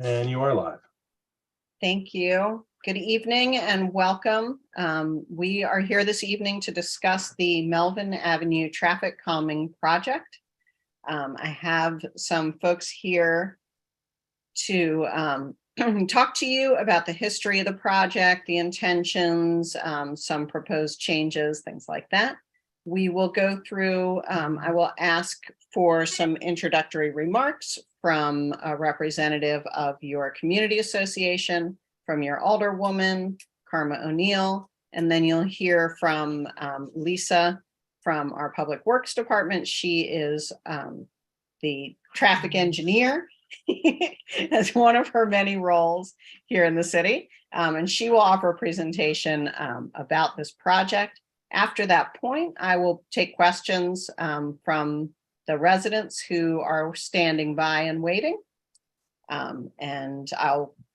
And you are live. Thank you. Good evening and welcome. We are here this evening to discuss the Melvin Avenue traffic calming project. I have some folks here to talk to you about the history of the project, the intentions, some proposed changes, things like that. We will go through, I will ask for some introductory remarks from a representative of your community association, from your alderwoman, Karma O'Neill, and then you'll hear from Lisa from our Public Works Department. She is the traffic engineer as one of her many roles here in the city. And she will offer a presentation about this project. After that point, I will take questions from the residents who are standing by and waiting. And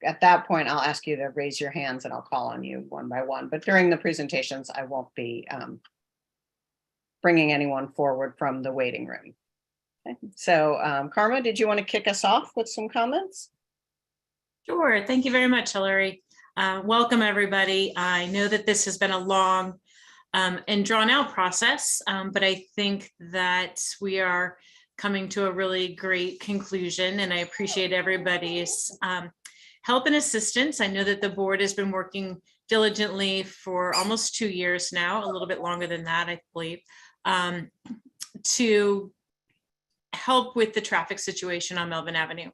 at that point, I'll ask you to raise your hands and I'll call on you one by one. But during the presentations, I won't be bringing anyone forward from the waiting room. Okay. So Karma, did you want to kick us off with some comments? Sure. Thank you very much, Hillary. Welcome, everybody. I know that this has been a long and drawn out process, but I think that we are coming to a really great conclusion, and I appreciate everybody's help and assistance. I know that the board has been working diligently for almost 2 years now, a little bit longer than that, I believe, to help with the traffic situation on Melvin Avenue.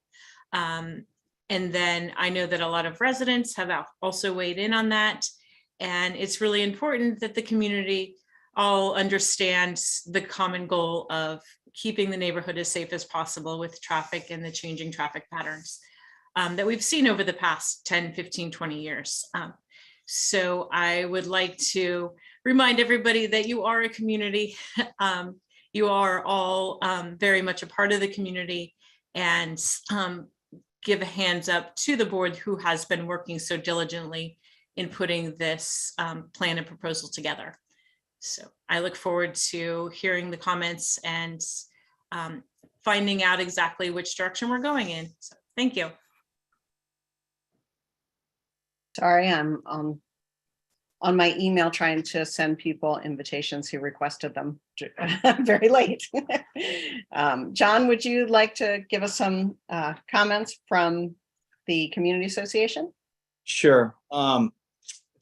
And then I know that a lot of residents have also weighed in on that. And it's really important that the community all understands the common goal of keeping the neighborhood as safe as possible with traffic and the changing traffic patterns that we've seen over the past 10, 15, 20 years. So I would like to remind everybody that you are a community. You are all very much a part of the community, and give a hands up to the board who has been working so diligently in putting this plan and proposal together. So I look forward to hearing the comments and finding out exactly which direction we're going in. So thank you. Sorry, I'm on my email trying to send people invitations who requested them very late. John, would you like to give us some comments from the Community Association? Sure.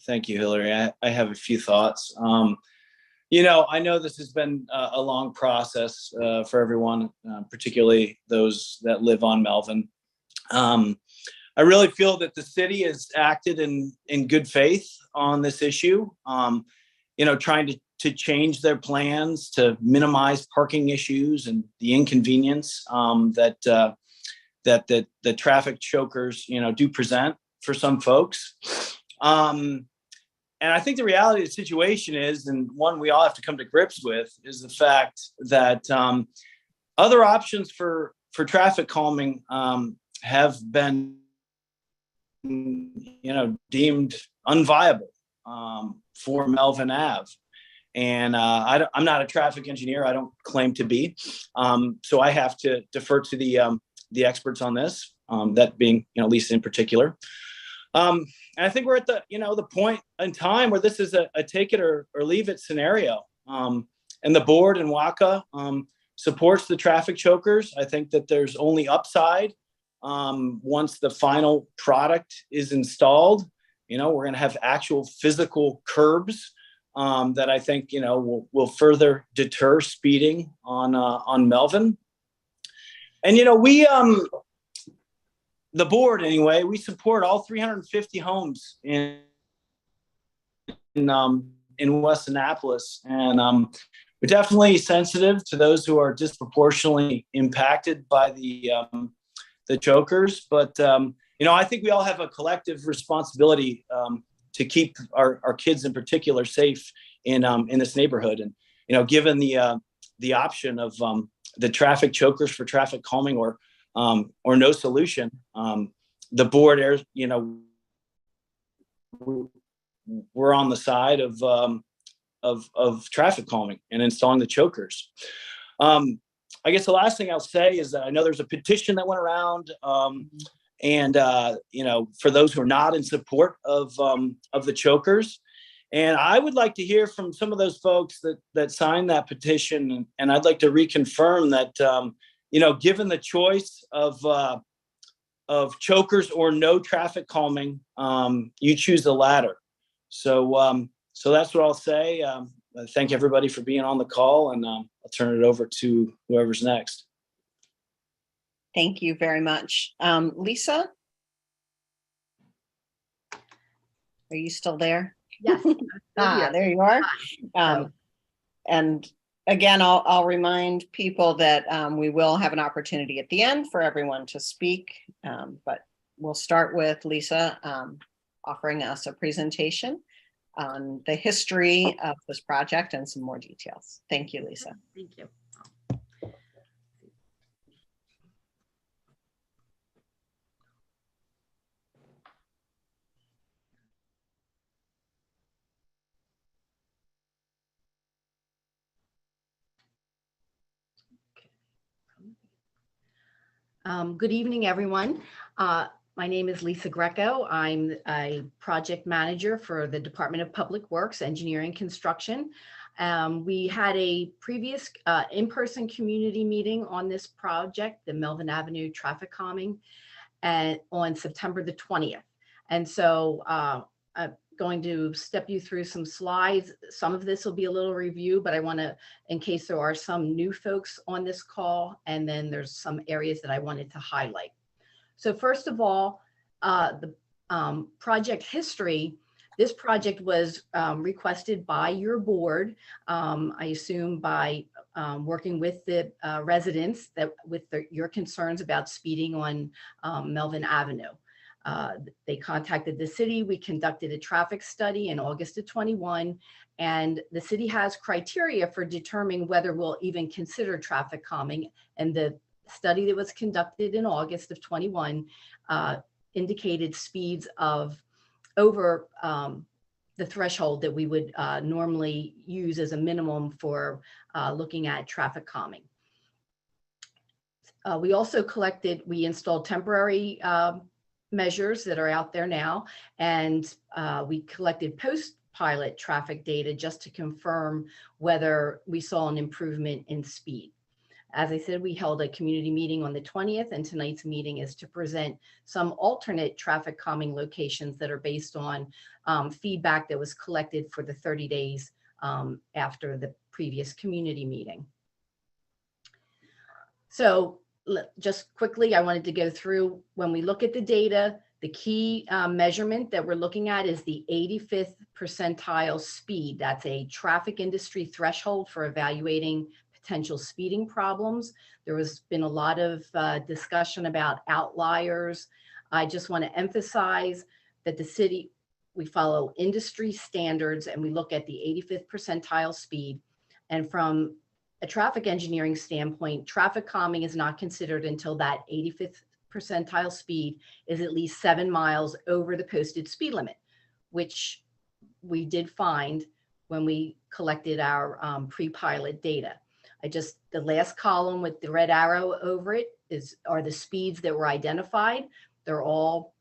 Thank you, Hillary. I have a few thoughts. I know this has been a long process for everyone, particularly those that live on Melvin. I really feel that the city has acted in good faith on this issue, trying to change their plans to minimize parking issues and the inconvenience that the traffic chokers, do present for some folks. And I think the reality of the situation is, and one we all have to come to grips with, is the fact that other options for traffic calming have been, deemed unviable for Melvin Ave. And I'm not a traffic engineer. I don't claim to be. So I have to defer to the experts on this, that being, Lisa in particular. And I think we're at the point in time where this is a take it or leave it scenario. And the board and WACA supports the traffic chokers. I think that there's only upside once the final product is installed. We're going to have actual physical curbs that I think will further deter speeding on Melvin. And the board, anyway, we support all 350 homes in West Annapolis, and we're definitely sensitive to those who are disproportionately impacted by the chokers. But I think we all have a collective responsibility to keep our kids in particular safe in this neighborhood. And given the option of the traffic chokers for traffic calming or no solution, the board, we're on the side of traffic calming and installing the chokers. I guess the last thing I'll say is that I know there's a petition that went around, and for those who are not in support of the chokers. And I would like to hear from some of those folks that signed that petition, and I'd like to reconfirm that given the choice of chokers or no traffic calming, you choose the latter. So that's what I'll say. I thank everybody for being on the call, and I'll turn it over to whoever's next. Thank you very much. Lisa? Are you still there? Yes. There you are. And again, I'll remind people that we will have an opportunity at the end for everyone to speak, but we'll start with Lisa offering us a presentation on the history of this project and some more details. Thank you, Lisa. Thank you. Good evening, everyone. My name is Lisa Greco. I'm a project manager for the Department of Public Works, Engineering, Construction. We had a previous in-person community meeting on this project, the Melvin Avenue traffic calming, on September the 20th. And so I'm going to step you through some slides. Some of this will be a little review, but I want to, in case there are some new folks on this call, and then there's some areas that I wanted to highlight. So first of all, the project history. This project was requested by your board, I assume by working with the residents with your concerns about speeding on Melvin Avenue. They contacted the city. We conducted a traffic study in August of 21, and the city has criteria for determining whether we'll even consider traffic calming. And the study that was conducted in August of 21 indicated speeds of over the threshold that we would normally use as a minimum for looking at traffic calming. We also we installed temporary measures that are out there now, and we collected post-pilot traffic data just to confirm whether we saw an improvement in speed. As I said, we held a community meeting on the 20th, and tonight's meeting is to present some alternate traffic calming locations that are based on feedback that was collected for the 30 days after the previous community meeting. So just quickly, I wanted to go through, when we look at the data, the key measurement that we're looking at is the 85th percentile speed. That's a traffic industry threshold for evaluating potential speeding problems. There has been a lot of discussion about outliers. I just want to emphasize that the city, we follow industry standards, and we look at the 85th percentile speed. And from a traffic engineering standpoint, traffic calming is not considered until that 85th percentile speed is at least 7 miles over the posted speed limit, which we did find when we collected our pre-pilot data. The last column with the red arrow over it are the speeds that were identified. They're all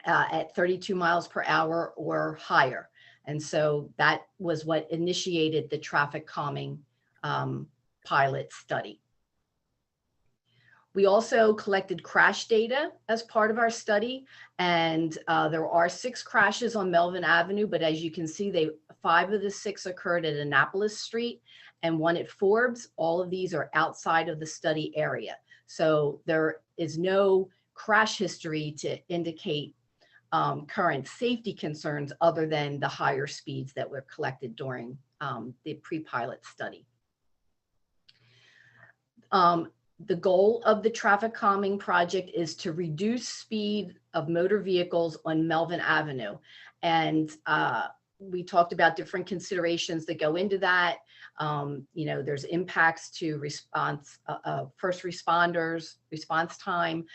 at 32 miles per hour or higher. And so that was what initiated the traffic calming pilot study. We also collected crash data as part of our study, and there are 6 crashes on Melvin Avenue, but as you can see, 5 of the 6 occurred at Annapolis Street and 1 at Forbes. All of these are outside of the study area. So there is no crash history to indicate current safety concerns other than the higher speeds that were collected during the pre-pilot study. The goal of the traffic calming project is to reduce speed of motor vehicles on Melvin Avenue. And we talked about different considerations that go into that. There's impacts to response, first responders, response time.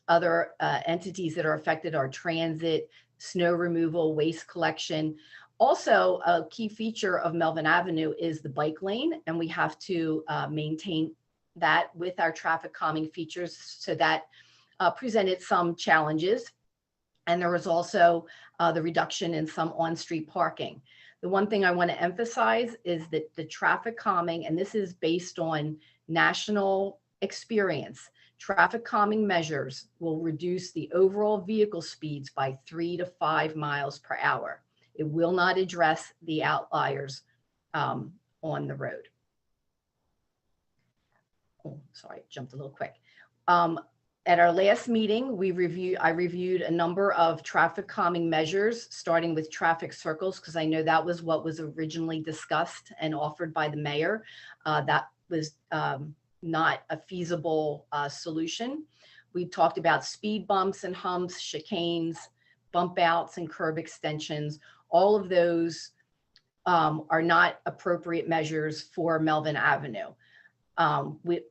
Other entities that are affected are transit, snow removal, waste collection. Also, a key feature of Melvin Avenue is the bike lane, and we have to maintain that with our traffic calming features so that presented some challenges. And there was also the reduction in some on-street parking. The one thing I want to emphasize is that the traffic calming, and this is based on national experience, traffic calming measures will reduce the overall vehicle speeds by 3 to 5 miles per hour. It will not address the outliers on the road. Oh, sorry, jumped a little quick. At our last meeting, I reviewed a number of traffic calming measures, starting with traffic circles, because I know that was what was originally discussed and offered by the mayor. That was not a feasible solution. We talked about speed bumps and humps, chicanes, bump outs and curb extensions. All of those are not appropriate measures for Melvin Avenue.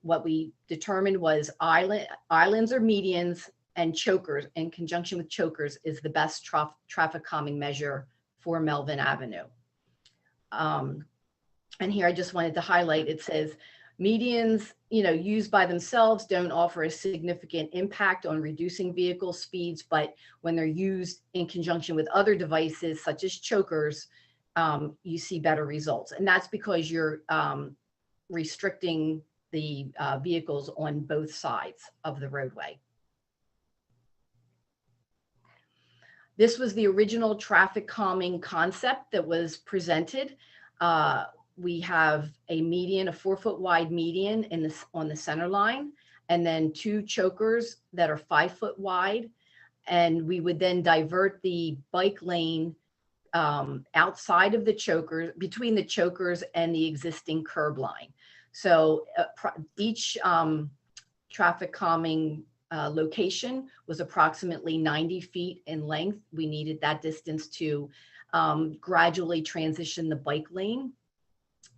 What we determined was islands or medians and chokers, in conjunction with chokers, is the best traffic calming measure for Melvin Avenue. And here I just wanted to highlight, it says medians, used by themselves don't offer a significant impact on reducing vehicle speeds, but when they're used in conjunction with other devices such as chokers, you see better results. And that's because you're restricting the vehicles on both sides of the roadway. This was the original traffic calming concept that was presented. We have a median, a 4-foot wide median on the center line, and then 2 chokers that are 5-foot wide. And we would then divert the bike lane outside of the chokers, between the chokers and the existing curb line. So each traffic calming location was approximately 90 feet in length. We needed that distance to gradually transition the bike lane.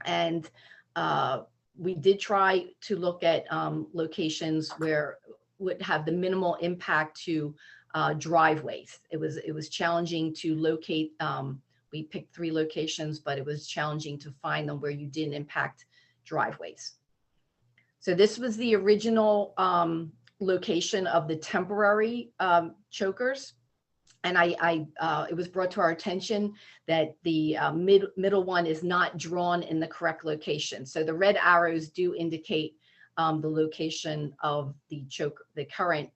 And we did try to look at locations where would have the minimal impact to driveways. It was challenging to locate. We picked 3 locations, but it was challenging to find them where you didn't impact driveways. So this was the original location of the temporary chokers. And it was brought to our attention that the middle one is not drawn in the correct location. So the red arrows do indicate the location of the current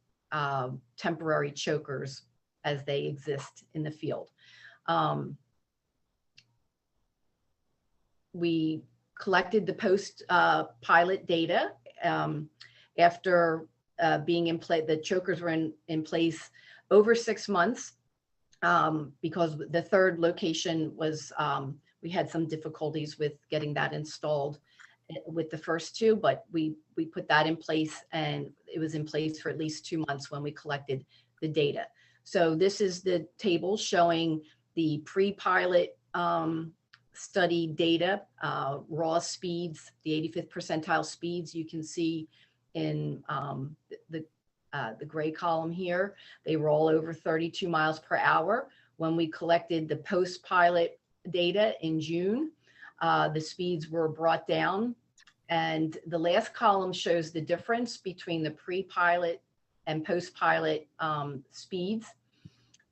temporary chokers as they exist in the field. We collected the post pilot data after being in place. The chokers were in place over 6 months because the third location was, we had some difficulties with getting that installed with the first 2, but we put that in place, and it was in place for at least 2 months when we collected the data. So this is the table showing the pre-pilot study data, raw speeds, the 85th percentile speeds you can see in the gray column here. They were all over 32 miles per hour. When we collected the post-pilot data in June, the speeds were brought down. And the last column shows the difference between the pre-pilot and post-pilot speeds.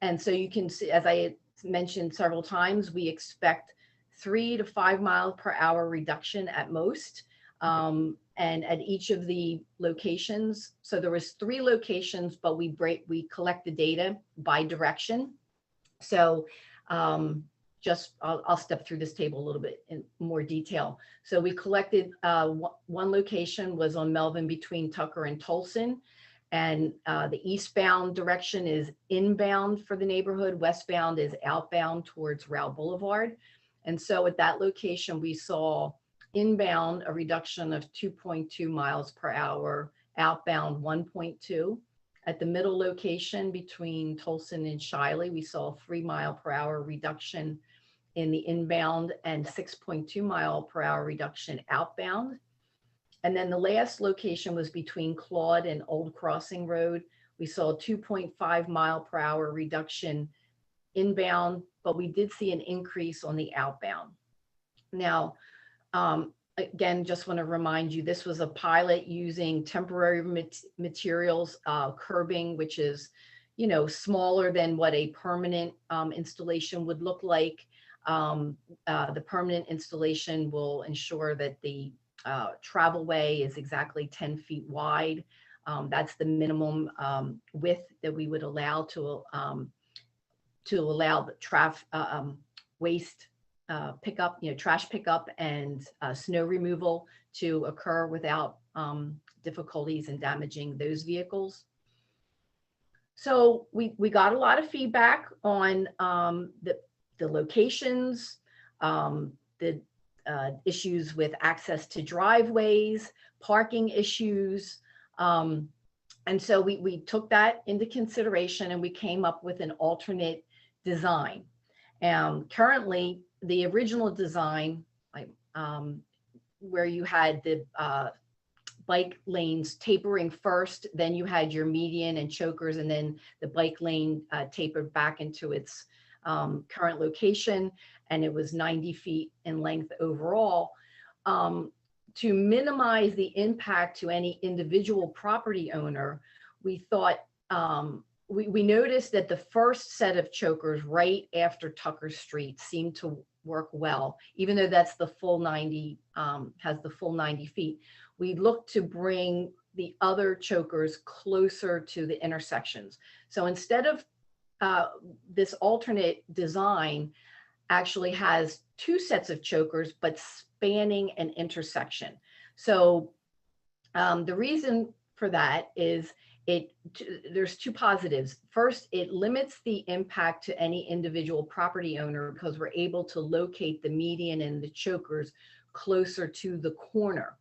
And so you can see, as I mentioned several times, we expect 3 to 5 miles per hour reduction at most. And at each of the locations, so there was 3 locations, but we collect the data by direction. So I'll step through this table a little bit in more detail. So we collected, one location was on Melvin between Tucker and Tolson. And the eastbound direction is inbound for the neighborhood. Westbound is outbound towards Rao Boulevard. And so at that location, we saw inbound a reduction of 2.2 miles per hour, outbound 1.2. At the middle location between Tolson and Shiley, we saw a 3 mile per hour reduction in the inbound and 6.2 mile per hour reduction outbound. And then the last location was between Claude and Old Crossing Road. We saw a 2.5 mile per hour reduction inbound, but we did see an increase on the outbound. Now, again, just want to remind you, this was a pilot using temporary materials, curbing, which is, smaller than what a permanent installation would look like. The permanent installation will ensure that the travel way is exactly 10 feet wide. That's the minimum width that we would allow to allow the waste pickup, trash pickup and snow removal to occur without difficulties in damaging those vehicles. So we got a lot of feedback on the locations, the issues with access to driveways, parking issues. And so we took that into consideration and we came up with an alternate design. Currently, the original design, where you had the bike lanes tapering first, then you had your median and chokers, and then the bike lane tapered back into its current location, and it was 90 feet in length overall. To minimize the impact to any individual property owner, we thought, we noticed that the first set of chokers right after Tucker Street seemed to work well, even though that's the full 90, has the full 90 feet. We looked to bring the other chokers closer to the intersections. So instead of this alternate design actually has two sets of chokers, but spanning an intersection. So the reason for that is there's two positives. First, it limits the impact to any individual property owner because we're able to locate the median and the chokers closer to the corner.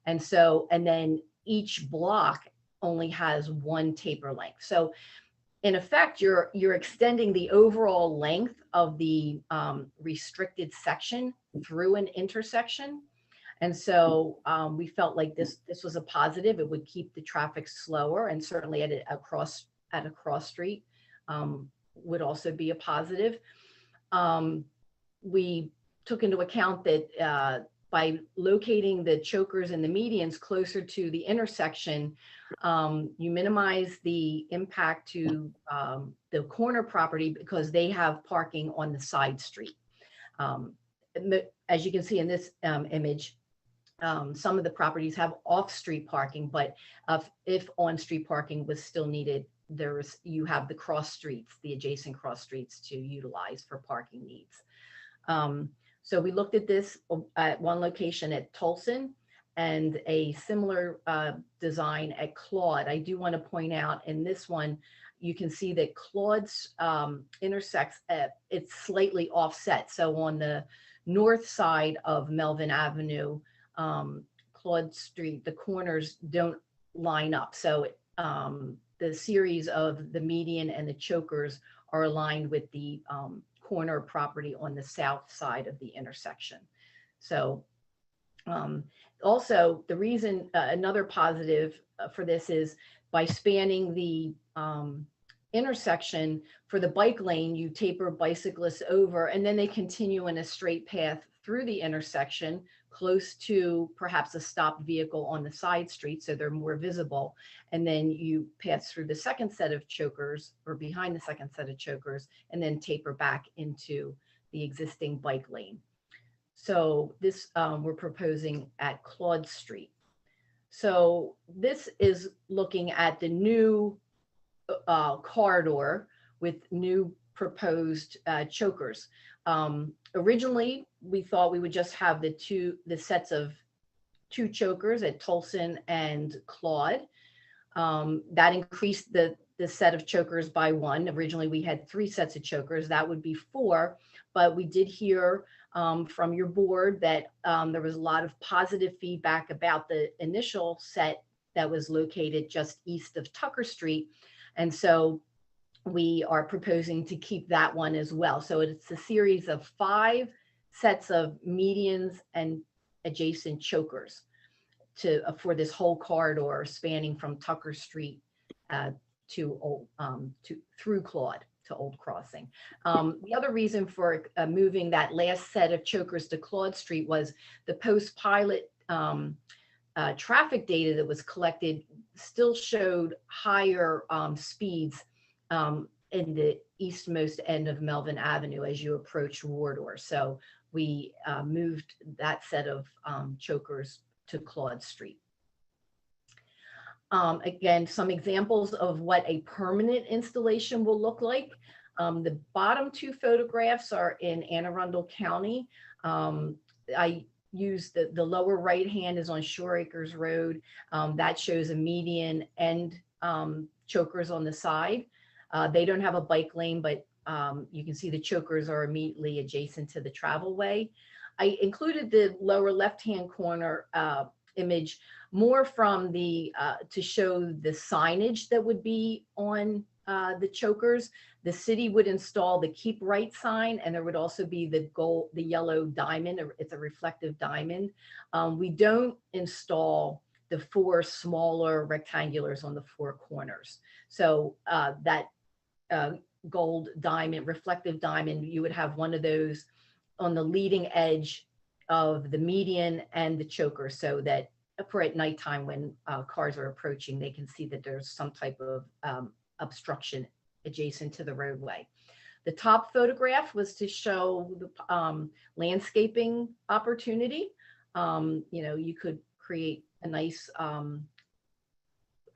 And then each block only has one taper length. So in effect, you're extending the overall length of the restricted section through an intersection. And so we felt like this was a positive. It would keep the traffic slower, and certainly at a cross street would also be a positive. We took into account that by locating the chokers and the medians closer to the intersection, you minimize the impact to the corner property because they have parking on the side street. As you can see in this image, some of the properties have off-street parking, but if on-street parking was still needed, you have the cross streets, the adjacent cross streets to utilize for parking needs. So we looked at this at one location at Tolson and a similar design at Claude. I do want to point out in this one, you can see that Claude's intersects, it's slightly offset. So on the north side of Melvin Avenue, Claude Street, the corners don't line up. So the series of the median and the chokers are aligned with the corner property on the south side of the intersection. So also the reason, another positive for this is by spanning the intersection for the bike lane, you taper bicyclists over and then they continue in a straight path through the intersection close to perhaps a stopped vehicle on the side street, so they're more visible. And then you pass through the second set of chokers or behind the second set of chokers and then taper back into the existing bike lane. So this we're proposing at Claude Street. So this is looking at the new corridor with new proposed chokers. Originally, we thought we would just have the sets of two chokers at Tolson and Claude. That increased the set of chokers by one. Originally, we had 3 sets of chokers. That would be 4. But we did hear from your board that there was a lot of positive feedback about the initial set that was located just east of Tucker Street. And so we are proposing to keep that one as well. So it's a series of 5 sets of medians and adjacent chokers for this whole corridor spanning from Tucker Street through Claude. Old Crossing. The other reason for moving that last set of chokers to Claude Street was the post-pilot traffic data that was collected still showed higher speeds in the eastmost end of Melvin Avenue as you approach Wardour. So we moved that set of chokers to Claude Street. Again, some examples of what a permanent installation will look like. The bottom two photographs are in Anne Arundel County. I use the lower right hand is on Shore Acres Road. That shows a median and chokers on the side. They don't have a bike lane, but you can see the chokers are immediately adjacent to the travel way. I included the lower left-hand corner image more from the to show the signage that would be on the chokers. The city would install the keep right sign, and there would also be the yellow diamond. It's a reflective diamond. We don't install the four smaller rectangulars on the four corners. So that gold diamond, reflective diamond, you would have one of those on the leading edge of the median and the choker, so that for at nighttime when cars are approaching, they can see that there's some type of obstruction adjacent to the roadway. The top photograph was to show the landscaping opportunity. You could create a nice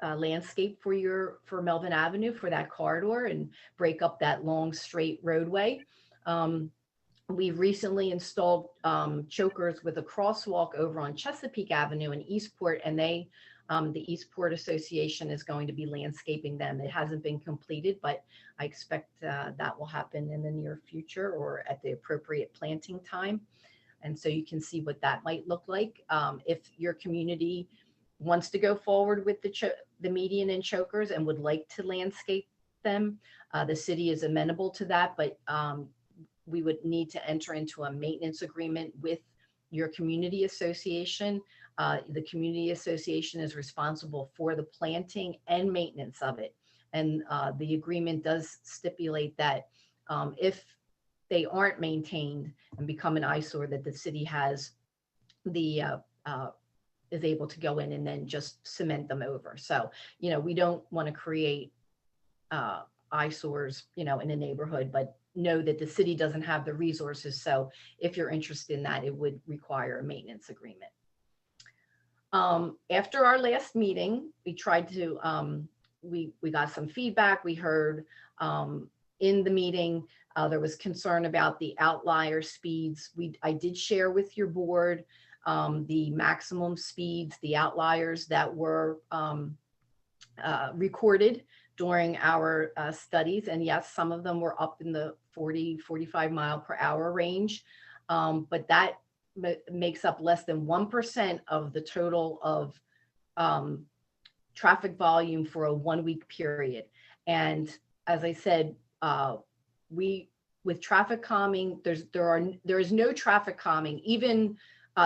landscape for Melvin Avenue, for that corridor, and break up that long straight roadway. We've recently installed chokers with a crosswalk over on Chesapeake Avenue in Eastport, and the Eastport Association is going to be landscaping them. It hasn't been completed, but I expect that will happen in the near future or at the appropriate planting time. And so you can see what that might look like. If your community wants to go forward with the median and chokers and would like to landscape them, the city is amenable to that, but we would need to enter into a maintenance agreement with your community association. The community association is responsible for the planting and maintenance of it. And the agreement does stipulate that if they aren't maintained and become an eyesore, that the city has is able to go in and then just cement them over. So, we don't want to create eyesores, in a neighborhood, but know that the city doesn't have the resources. So if you're interested in that, it would require a maintenance agreement. After our last meeting, we tried to, we got some feedback. We heard in the meeting, there was concern about the outlier speeds. I did share with your board the maximum speeds, the outliers that were recorded during our studies. And yes, some of them were up in the 40, 45 mile per hour range, but that makes up less than 1% of the total of traffic volume for a 1 week period. And as I said, with traffic calming, there is no traffic calming. Even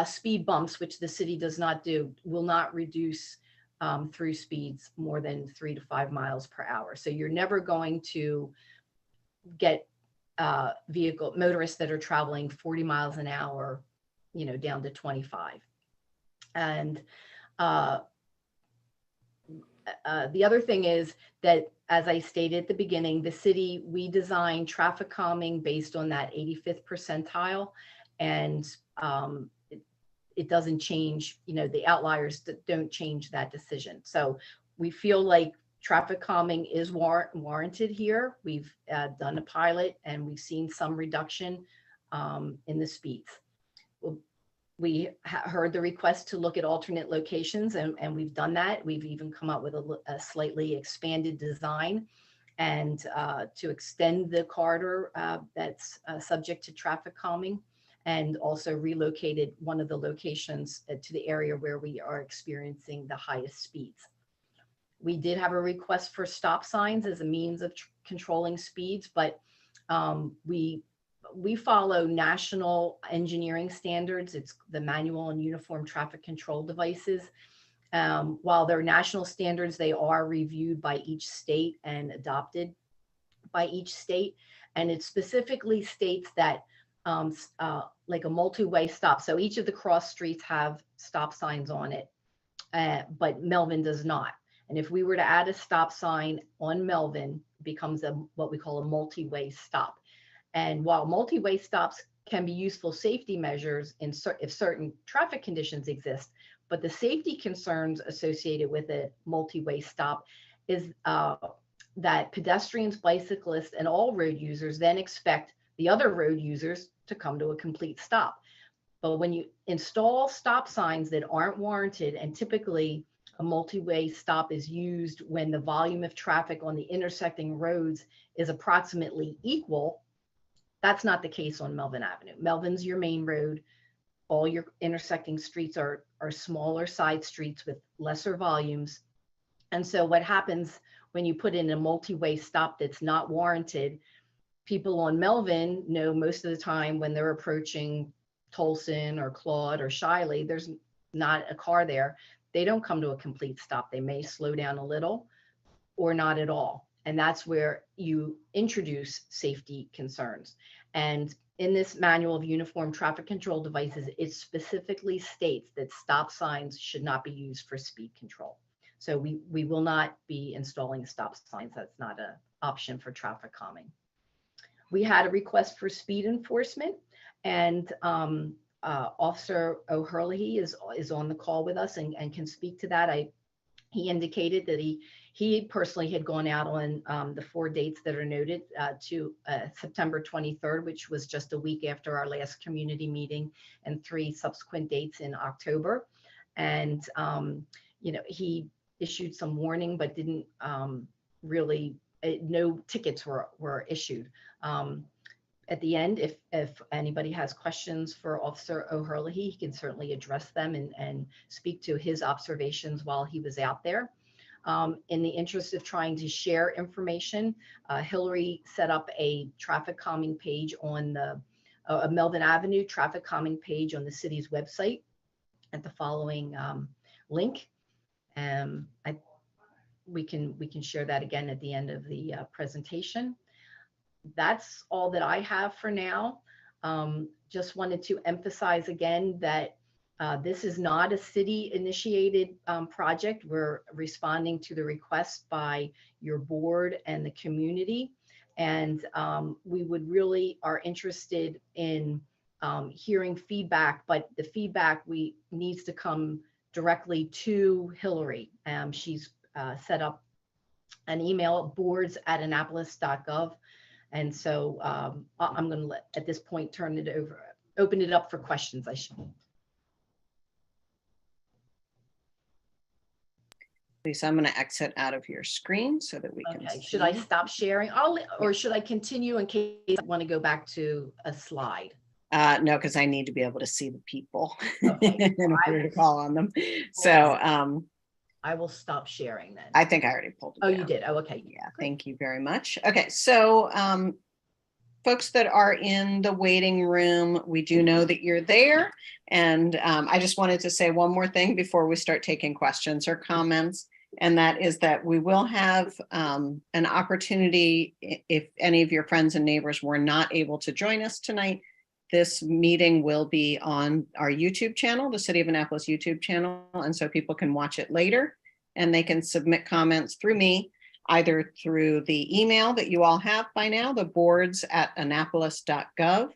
speed bumps, which the city does not do, will not reduce through speeds more than 3 to 5 miles per hour. So you're never going to get motorists that are traveling 40 miles an hour, down to 25. And the other thing is that, as I stated at the beginning, the city, we design traffic calming based on that 85th percentile, and it doesn't change, the outliers don't change that decision. So we feel like traffic calming is warranted here. We've done a pilot and we've seen some reduction in the speeds. We heard the request to look at alternate locations, and we've done that. We've even come up with a slightly expanded design and to extend the corridor that's subject to traffic calming, and also relocated one of the locations to the area where we are experiencing the highest speeds. We did have a request for stop signs as a means of controlling speeds, but we follow national engineering standards. It's the Manual and Uniform Traffic Control Devices. While they're national standards, they are reviewed by each state and adopted by each state, and it specifically states that like a multi-way stop. So each of the cross streets have stop signs on it, but Melvin does not. And if we were to add a stop sign on Melvin, it becomes what we call a multi-way stop. And while multi-way stops can be useful safety measures if certain traffic conditions exist, but the safety concerns associated with a multi-way stop is that pedestrians, bicyclists, and all road users then expect the other road users to come to a complete stop. But when you install stop signs that aren't warranted, and typically a multi-way stop is used when the volume of traffic on the intersecting roads is approximately equal, that's not the case on Melvin Avenue. Melvin's your main road. All your intersecting streets are smaller side streets with lesser volumes. And so what happens when you put in a multi-way stop that's not warranted, people on Melvin know most of the time when they're approaching Tolson or Claude or Shiley, there's not a car there. They don't come to a complete stop. They may slow down a little or not at all. And that's where you introduce safety concerns. And in this manual of uniform traffic control devices, it specifically states that stop signs should not be used for speed control. So we will not be installing stop signs. That's not an option for traffic calming. We had a request for speed enforcement, and Officer O'Hurley is on the call with us and can speak to that. He indicated that he personally had gone out on the 4 dates that are noted to September 23rd, which was just a week after our last community meeting, and 3 subsequent dates in October. And, he issued some warning, but didn't really, no tickets were issued. At the end, if anybody has questions for Officer O'Hurley, he can certainly address them and speak to his observations while he was out there. In the interest of trying to share information, Hillary set up a traffic calming page on the Melvin Avenue traffic calming page on the city's website at the following link. We can share that again at the end of the presentation. That's all that I have for now. Just wanted to emphasize again that this is not a city-initiated project. We're responding to the request by your board and the community. And we would really are interested in hearing feedback, but the feedback needs to come directly to Hillary. She's set up an email, boards@annapolis.gov. And so I'm going to at this point, open it up for questions. Lisa, I'm going to exit out of your screen so that we can see. Should I stop sharing? Or should I continue in case I want to go back to a slide? No, because I need to be able to see the people Okay. in order to call on them. So I will stop sharing then. I think I already pulled it Oh, down. you did? Oh, okay. Yeah, thank you very much. Okay, so folks that are in the waiting room, we do know that you're there. And I just wanted to say one more thing before we start taking questions or comments. And that is that we will have an opportunity, if any of your friends and neighbors were not able to join us tonight, this meeting will be on our YouTube channel, the City of Annapolis YouTube channel. And so people can watch it later and they can submit comments through me, either through the email that you all have by now, the boards@annapolis.gov,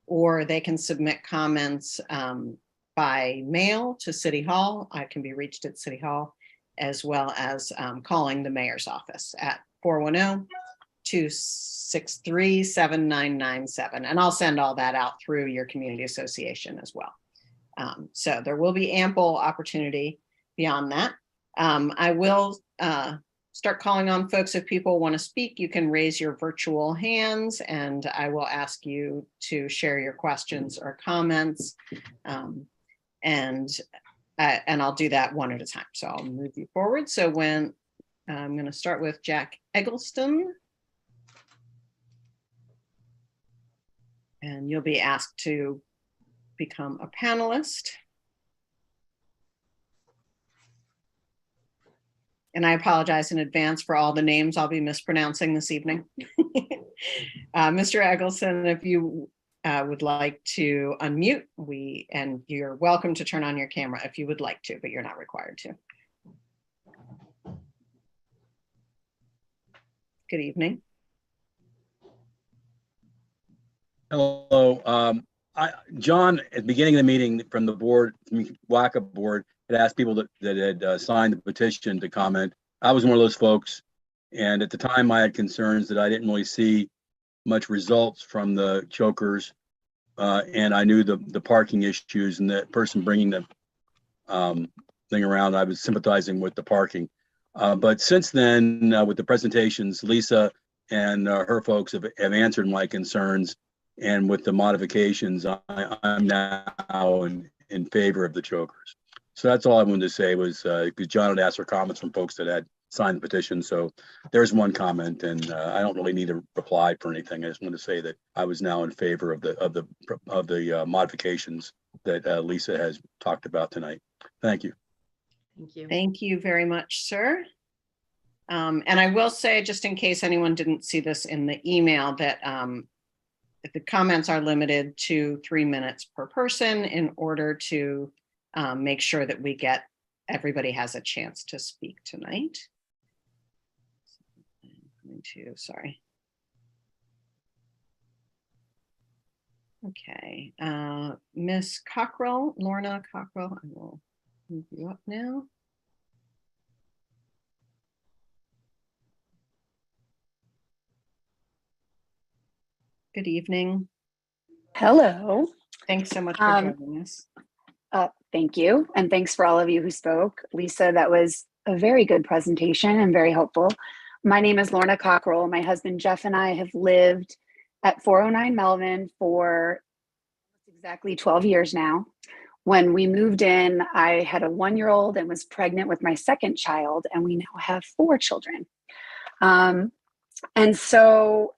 or they can submit comments by mail to City Hall. I can be reached at City Hall, as well as calling the mayor's office at 410-263-7997. And I'll send all that out through your community association as well. So there will be ample opportunity beyond that. I will start calling on folks. If people want to speak, you can raise your virtual hands and I will ask you to share your questions or comments. And I'll do that one at a time. So I'll move you forward. So when I'm going to start with Jack Eggleston. And you'll be asked to become a panelist. And I apologize in advance for all the names I'll be mispronouncing this evening. Mr. Eggleston, if you would like to unmute, and you're welcome to turn on your camera if you would like to, but you're not required to. Good evening. Hello. John, at the beginning of the meeting from the board, WACA board, had asked people that had signed the petition to comment. I was one of those folks. And at the time I had concerns that I didn't really see much results from the chokers. And I knew the parking issues, and the person bringing the thing around, I was sympathizing with the parking. But since then, with the presentations, Lisa and her folks have answered my concerns. And with the modifications, I'm now in favor of the chokers. So that's all I wanted to say, was because John had asked for comments from folks that had signed the petition. So there's one comment, and I don't really need a reply for anything. I just want to say that I was now in favor of the modifications that Lisa has talked about tonight. Thank you. Thank you. Thank you very much, sir. And I will say, just in case anyone didn't see this in the email, that the comments are limited to 3 minutes per person in order to make sure that everybody has a chance to speak tonight. Sorry. Okay, Miss Cockrell, Lorna Cockrell, I will move you up now. Good evening. Hello. Thanks so much for joining us. Thank you. And thanks for all of you who spoke. Lisa, that was a very good presentation and very helpful. My name is Lorna Cockrell. My husband, Jeff, and I have lived at 409 Melvin for exactly 12 years now. When we moved in, I had a 1-year-old and was pregnant with my second child, and we now have 4 children. And so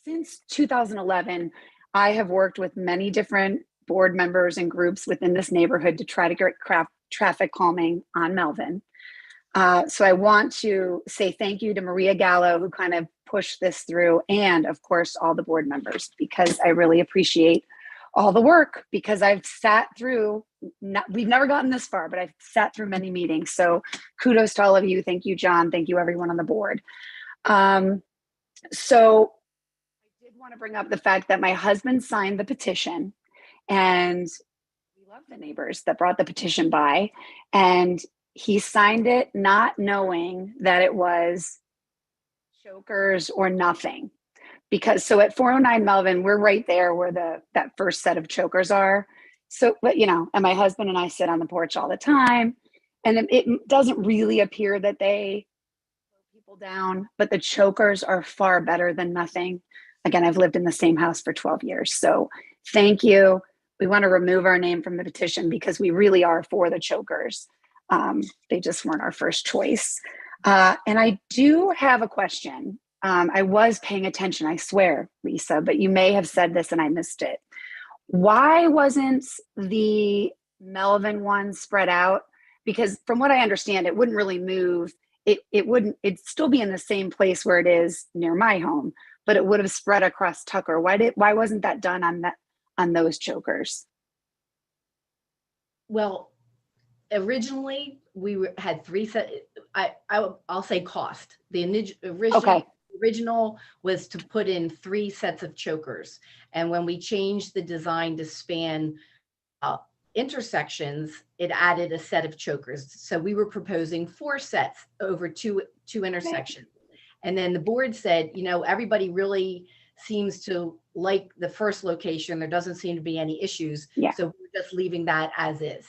since 2011, I have worked with many different board members and groups within this neighborhood to try to get traffic calming on Melvin. So I want to say thank you to Maria Gallo, who kind of pushed this through, and of course, all the board members, because I really appreciate all the work, because I've sat through, we've never gotten this far, but I've sat through many meetings. So kudos to all of you. Thank you, John. Thank you, everyone on the board. So I did want to bring up the fact that my husband signed the petition, and we love the neighbors that brought the petition by, and he signed it not knowing that it was chokers or nothing. Because so at 409 Melvin, we're right there where that first set of chokers are. So, but and my husband and I sit on the porch all the time, and it doesn't really appear that they slow people down, but the chokers are far better than nothing. Again, I've lived in the same house for 12 years. So thank you. We want to remove our name from the petition because we really are for the chokers. They just weren't our first choice. And I do have a question. I was paying attention, I swear, Lisa, but you may have said this and I missed it. Why wasn't the Melvin one spread out? Because from what I understand, it wouldn't really move. It'd still be in the same place where it is near my home, but it would have spread across Tucker. Why wasn't that done on those chokers? Well, originally we had 3 set. I'll say cost. The original was to put in 3 sets of chokers, and when we changed the design to span intersections, it added a set of chokers. So we were proposing 4 sets over two intersections. And then the board said, everybody really seems to like the first location. There doesn't seem to be any issues. Yeah. So we're just leaving that as is.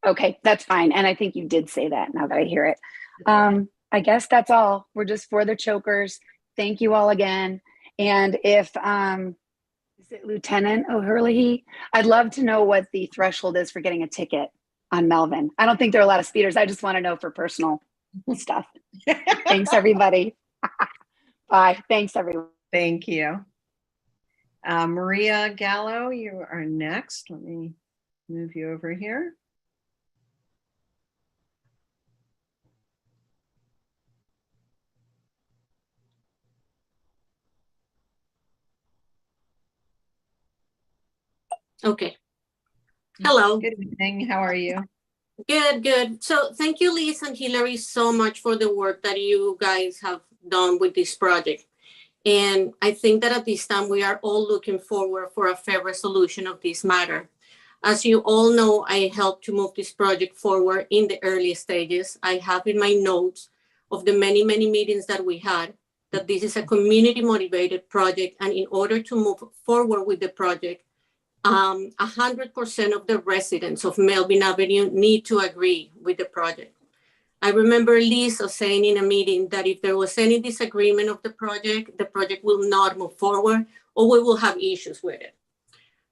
Okay, that's fine. And I think you did say that now that I hear it. I guess that's all. We're just for the chokers. Thank you all again. And if, is it Lieutenant O'Hurley? I'd love to know what the threshold is for getting a ticket on Melvin. I don't think there are a lot of speeders. I just want to know for personal stuff. Thanks, everybody. Bye. Thanks, everyone. Thank you. Maria Gallo, you are next. Let me move you over here. Okay. Hello. Good evening. How are you? Good, good. So thank you, Liz and Hillary, so much for the work that you guys have done with this project. And I think that at this time, we are all looking forward for a fair resolution of this matter. As you all know, I helped to move this project forward in the early stages. I have in my notes of the many, many meetings that we had that this is a community motivated project. And in order to move forward with the project, 100% of the residents of Melvin Avenue need to agree with the project. I remember Lisa saying in a meeting that if there was any disagreement of the project will not move forward or we will have issues with it.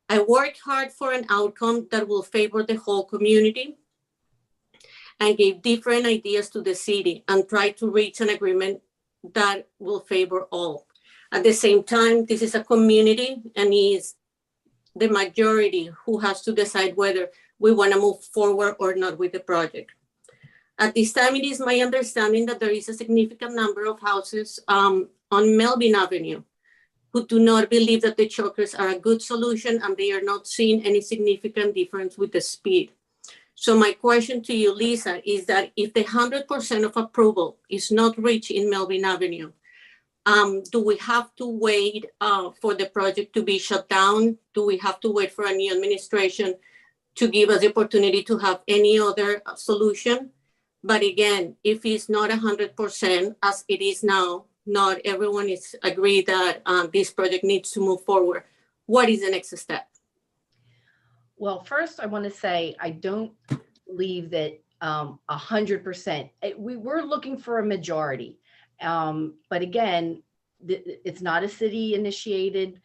I worked hard for an outcome that will favor the whole community and gave different ideas to the city and tried to reach an agreement that will favor all. At the same time, this is a community and is the majority who has to decide whether we want to move forward or not with the project. At this time, it is my understanding that there is a significant number of houses on Melvin Avenue who do not believe that the chokers are a good solution and they are not seeing any significant difference with the speed. So my question to you, Lisa, is that if the 100% of approval is not reached in Melvin Avenue, do we have to wait for the project to be shut down? Do we have to wait for a new administration to give us the opportunity to have any other solution? But again, if it's not 100% as it is now, not everyone is agreed that this project needs to move forward. What is the next step? Well, first I want to say, I don't believe that 100%, we're looking for a majority. But again, it's not a city initiated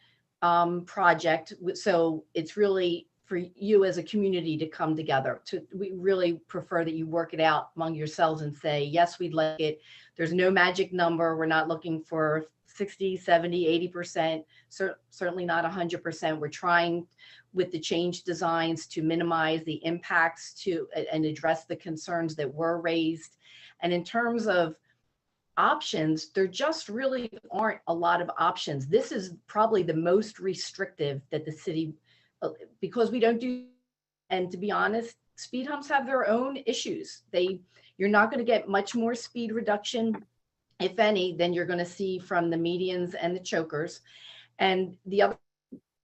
project. So it's really for you as a community to come together. We really prefer that you work it out among yourselves and say, yes, we'd like it. There's no magic number. We're not looking for 60, 70, 80%, certainly not 100%. We're trying with the change designs to minimize the impacts and address the concerns that were raised. And in terms of options, there just really aren't a lot of options. This is probably the most restrictive that the city, because we don't do, and to be honest, speed humps have their own issues. You're not going to get much more speed reduction, if any, than you're going to see from the medians and the chokers. And the other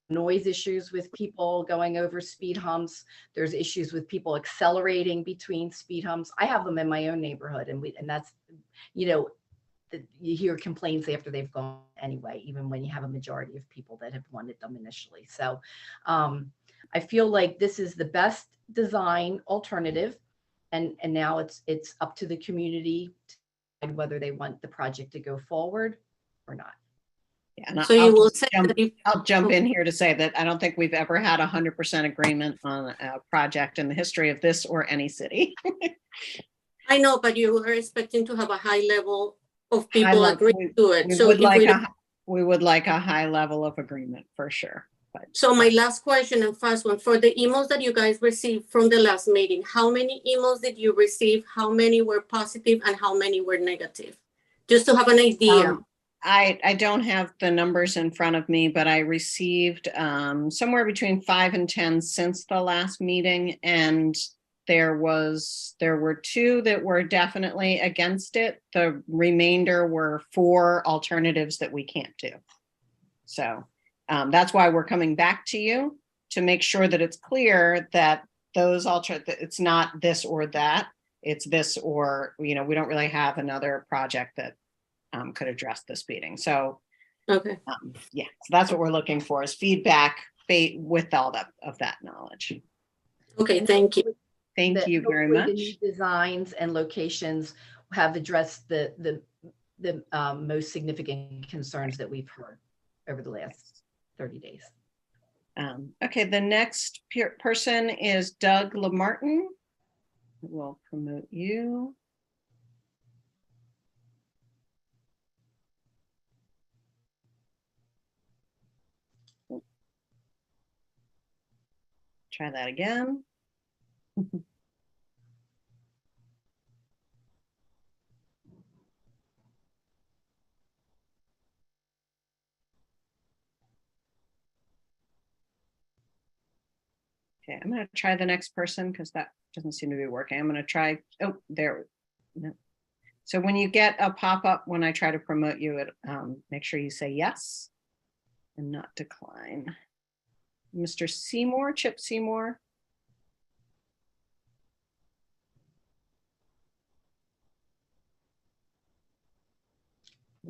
noise issues with people going over speed humps. There's issues with people accelerating between speed humps. I have them in my own neighborhood, and that's, you hear complaints after they've gone anyway, even when you have a majority of people that have wanted them initially. So I feel like this is the best design alternative. And now it's up to the community to decide whether they want the project to go forward or not. Yeah, and So you will say that I'll jump in here to say that I don't think we've ever had 100% agreement on a project in the history of this or any city. I know, but you are expecting to have a high level of people agreeing to it. We would like a high level of agreement for sure. But so my last question and fast one, for the emails that you guys received from the last meeting, how many emails did you receive? How many were positive and how many were negative? Just to have an idea. I don't have the numbers in front of me, but I received somewhere between 5 and 10 since the last meeting. And there were 2 that were definitely against it. The remainder were 4 alternatives that we can't do. So that's why we're coming back to you to make sure that it's clear that those it's not this or that, it's this or, we don't really have another project that could address the speeding. So okay. Yeah, so that's what we're looking for, is feedback with all of that knowledge. Okay, thank you. Thank you very much. The new designs and locations have addressed the most significant concerns that we've heard over the last 30 days. Okay, the next person is Doug Lamartin. We'll promote you. Try that again. Okay, I'm going to try the next person because that doesn't seem to be working. I'm going to try, oh, there. No. So when you get a pop-up, when I try to promote you, make sure you say yes and not decline. Mr. Seymour, Chip Seymour.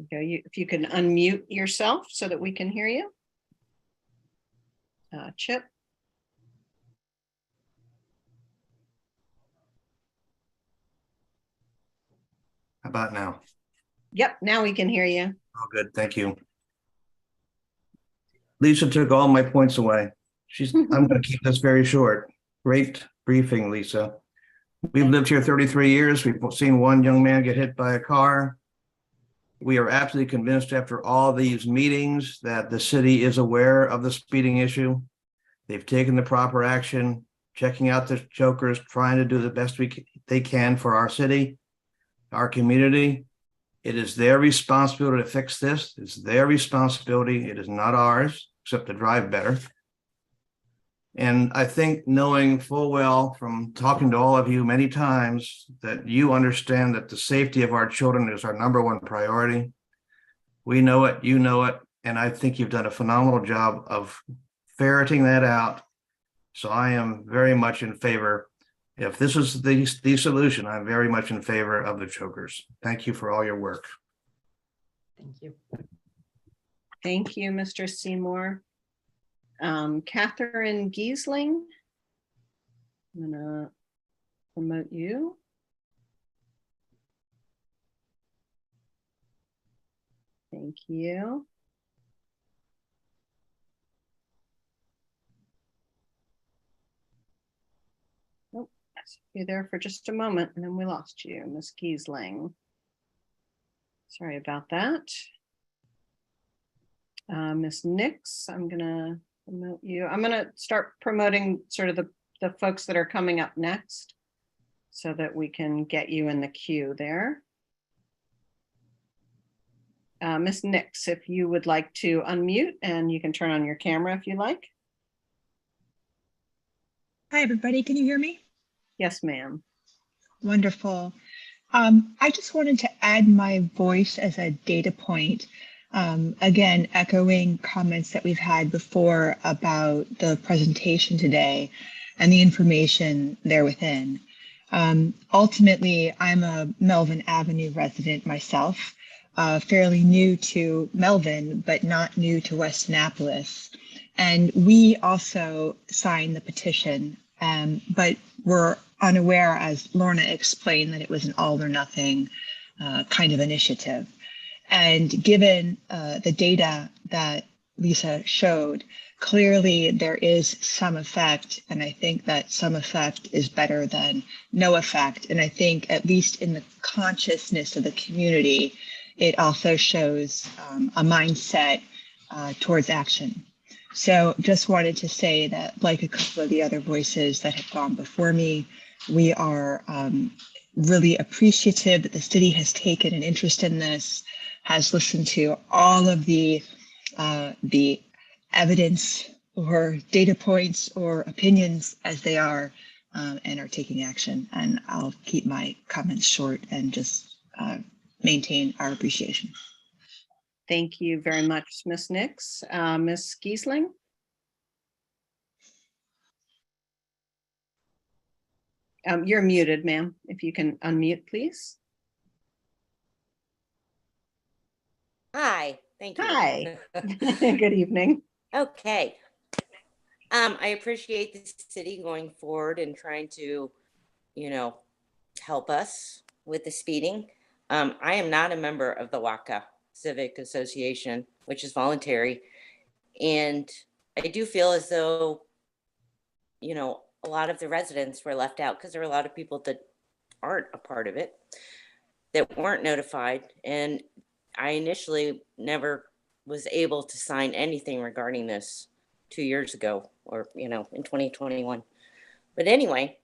There you go. If you can unmute yourself so that we can hear you. Chip. How about now? Yep, now we can hear you. Oh, good. Thank you. Lisa took all my points away. I'm going to keep this very short. Great briefing, Lisa. We've lived here 33 years. We've seen one young man get hit by a car. We are absolutely convinced after all these meetings that the city is aware of the speeding issue. They've taken the proper action, checking out the chokers, trying to do the best they can for our city, our community. It is their responsibility to fix this. It's their responsibility. It is not ours, except to drive better. And I think knowing full well from talking to all of you many times that you understand that the safety of our children is our number one priority. We know it, you know it, and I think you've done a phenomenal job of ferreting that out. So I am very much in favor. If this is the solution, I'm very much in favor of the chokers. Thank you for all your work. Thank you. Thank you, Mr. Seymour. Catherine Giesling. I'm gonna promote you. Thank you. Oh, you're there for just a moment and then we lost you, Miss Giesling. Sorry about that. Miss Nix, I'm gonna promote you. I'm gonna start promoting sort of the folks that are coming up next so that we can get you in the queue there. Miss Nix, if you would like to unmute and you can turn on your camera if you like. Hi, everybody. Can you hear me? Yes, ma'am. Wonderful. I just wanted to add my voice as a data point. Again, echoing comments that we've had before about the presentation today and the information there within. Ultimately, I'm a Melvin Avenue resident myself, fairly new to Melvin, but not new to West Annapolis. And we also signed the petition, but we're unaware, as Lorna explained, that it was an all or nothing kind of initiative. And given the data that Lisa showed, clearly there is some effect, and I think that some effect is better than no effect. And I think at least in the consciousness of the community, it also shows a mindset towards action. So just wanted to say that, like a couple of the other voices that have gone before me, we are really appreciative that the city has taken an interest in this, has listened to all of the evidence or data points or opinions as they are, and are taking action. And I'll keep my comments short and just maintain our appreciation. Thank you very much, Miss Nix. Miss Giesling. You're muted, ma'am. If you can unmute, please. Hi, thank you. Hi. Good evening. Okay. I appreciate the city going forward and trying to, help us with the speeding. I am not a member of the WACA Civic Association, which is voluntary. And I do feel as though, a lot of the residents were left out because there are a lot of people that aren't a part of it, that weren't notified. And I initially never was able to sign anything regarding this 2 years ago or, in 2021. But anyway,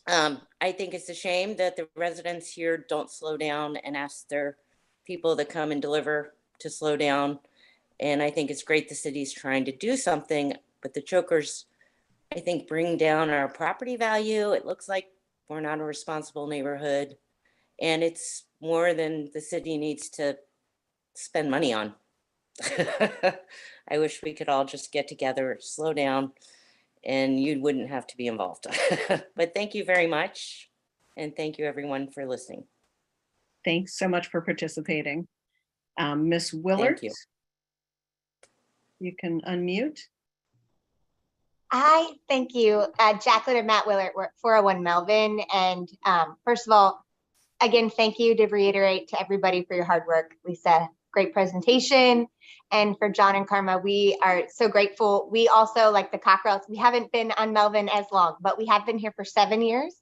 I think it's a shame that the residents here don't slow down and ask their people that come and deliver to slow down. And I think it's great the city's trying to do something, but the chokers I think bring down our property value. It looks like we're not a responsible neighborhood, and it's more than the city needs to spend money on. I wish we could all just get together, slow down, and you wouldn't have to be involved. But thank you very much. And thank you everyone for listening. Thanks so much for participating. Miss Willard, you. You can unmute. Hi, thank you. Jacqueline and Matt Willard, we're at 401 Melvin. And first of all, again, thank you to reiterate to everybody for your hard work. Lisa, great presentation. And for John and Karma, we are so grateful. We also, like the Cockrells, we haven't been on Melvin as long, but we have been here for 7 years.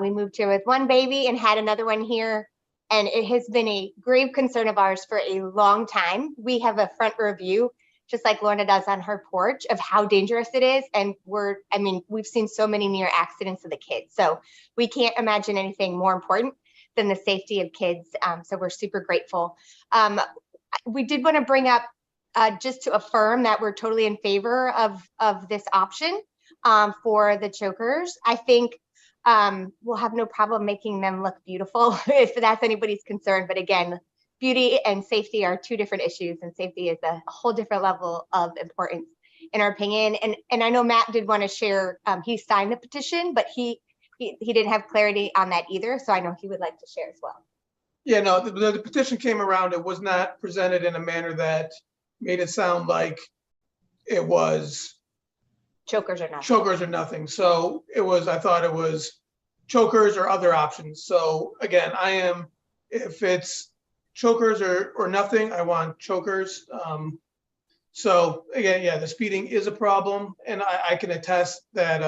We moved here with one baby and had another one here. And it has been a grave concern of ours for a long time. We have a front row view, just like Lorna does on her porch, of how dangerous it is. And we've seen so many near accidents of the kids. So we can't imagine anything more important than the safety of kids. So we're super grateful. We did want to bring up, just to affirm that we're totally in favor of this option for the chokers. I think we'll have no problem making them look beautiful if that's anybody's concern. But again, beauty and safety are two different issues, and safety is a whole different level of importance in our opinion. And I know Matt did want to share, he signed the petition, but he didn't have clarity on that either. So I know he would like to share as well. Yeah, no, the petition came around. It was not presented in a manner that made it sound like it was Chokers or nothing. Chokers or nothing. So I thought it was chokers or other options. So again, if it's chokers or nothing, I want chokers. So again, yeah, the speeding is a problem, and I can attest that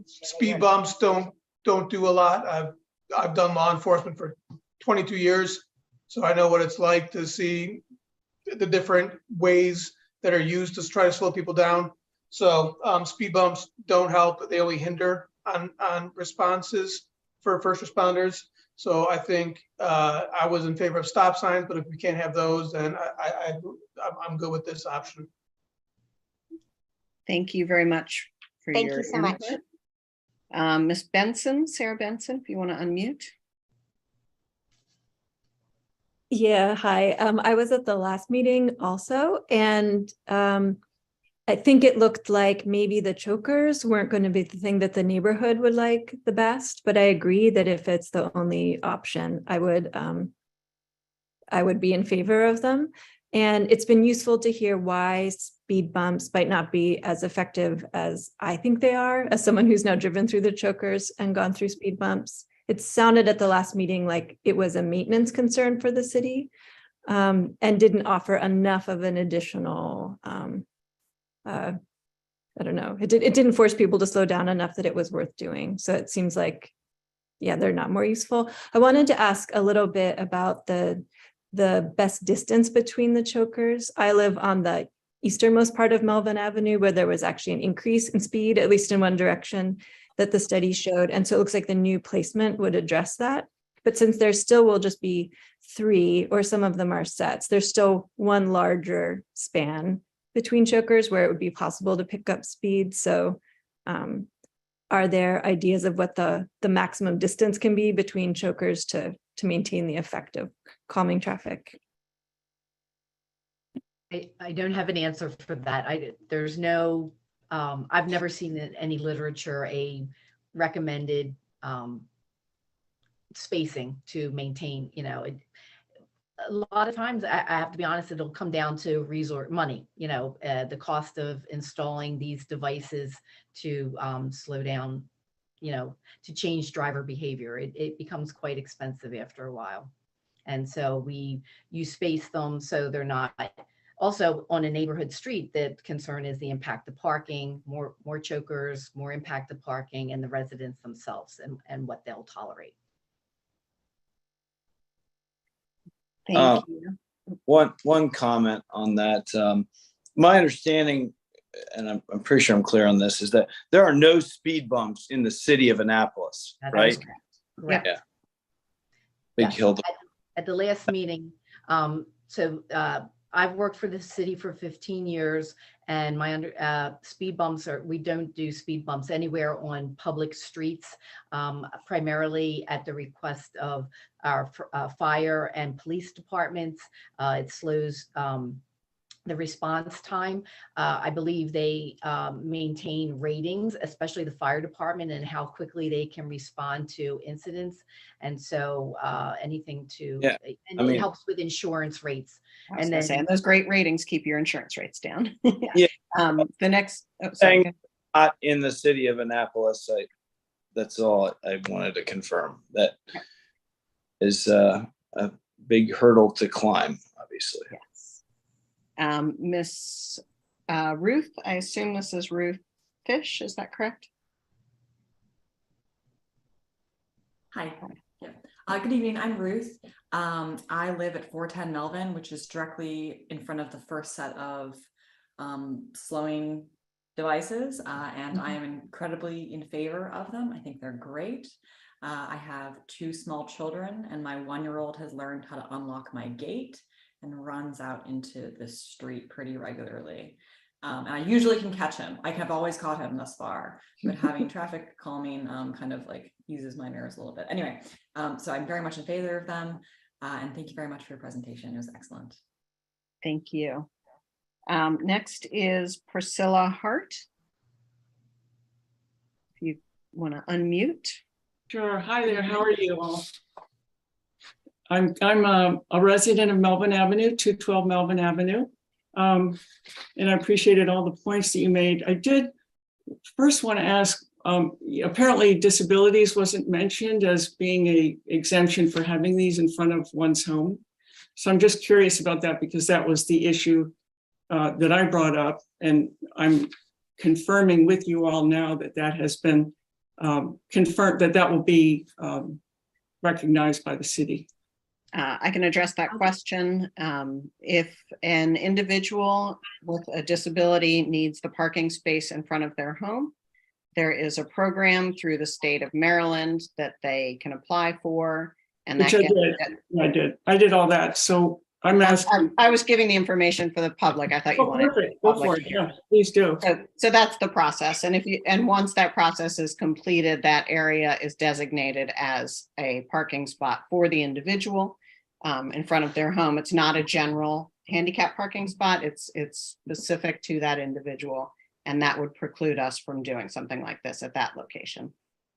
speed bumps don't do a lot. I've done law enforcement for 22 years, so I know what it's like to see the different ways that are used to try to slow people down. So speed bumps don't help; they only hinder on responses for first responders. So I think I was in favor of stop signs, but if we can't have those, then I'm good with this option. Thank you very much for Thank your you so much. Ms. Benson, Sarah Benson, if you want to unmute. Yeah, hi. I was at the last meeting also, and I think it looked like maybe the chokers weren't going to be the thing that the neighborhood would like the best, but I agree that if it's the only option, I would be in favor of them. And it's been useful to hear why speed bumps might not be as effective as I think they are, as someone who's now driven through the chokers and gone through speed bumps. It sounded at the last meeting like it was a maintenance concern for the city, and didn't offer enough of an additional, I don't know, it didn't force people to slow down enough that it was worth doing. So it seems like, yeah, they're not more useful. I wanted to ask a little bit about the best distance between the chokers. I live on the easternmost part of Melvin Avenue, where there was actually an increase in speed, at least in one direction, that the study showed. And so it looks like the new placement would address that. But since there still will just be 3, or some of them are sets, there's still one larger span between chokers where it would be possible to pick up speed. So are there ideas of what the maximum distance can be between chokers to maintain the effect of calming traffic? I don't have an answer for that. There's no, I've never seen in any literature a recommended spacing to maintain, a lot of times I have to be honest, it'll come down to money, the cost of installing these devices to slow down, to change driver behavior. It becomes quite expensive after a while. And so you space them so they're not. Also, on a neighborhood street, the concern is the impact of parking, more chokers, more impact of parking, and the residents themselves and what they'll tolerate. Thank you. One comment on that. My understanding, and I'm pretty sure I'm clear on this, is that there are no speed bumps in the city of Annapolis, right? Correct. Yeah. Big hill. At the last meeting, I've worked for the city for 15 years, and speed bumps we don't do speed bumps anywhere on public streets, primarily at the request of our fire and police departments. It slows the response time. I believe they maintain ratings, especially the fire department, and how quickly they can respond to incidents. And so anything to, Yeah, and I mean- it helps with insurance rates. I was And gonna say, then, and those great ratings keep your insurance rates down. Yeah. The next, Saying not in the city of Annapolis, that's all I wanted to confirm. That is a big hurdle to climb, obviously. yes. Miss Ruth, I assume this is Ruth Fish, is that correct? Hi. Yeah. Good evening. I'm Ruth. I live at 410 Melvin, which is directly in front of the first set of slowing devices, and I am incredibly in favor of them. I think they're great. I have 2 small children, and my 1-year-old has learned how to unlock my gate and runs out into the street pretty regularly. And I usually can catch him. I have always caught him thus far, but having traffic calming kind of like uses my nerves a little bit. Anyway, so I'm very much in favor of them. And thank you very much for your presentation. It was excellent. Thank you. Next is Priscilla Hart. If you want to unmute. Sure. Hi there. How are you all? I'm a resident of Melvin Avenue, 212 Melvin Avenue. And I appreciated all the points that you made. I did first want to ask, apparently disabilities wasn't mentioned as being an exemption for having these in front of one's home. So I'm just curious about that, because that was the issue that I brought up. And I'm confirming with you all now that that has been confirmed, that will be recognized by the city. I can address that question. If an individual with a disability needs the parking space in front of their home, there is a program through the state of Maryland that they can apply for. And Which I did all that. So I'm asking. I was giving the information for the public. I thought you wanted. Perfect. Go for it. Yeah, please do. So that's the process. And once that process is completed, that area is designated as a parking spot for the individual in front of their home. It's not a general handicap parking spot. It's specific to that individual. And that would preclude us from doing something like this at that location.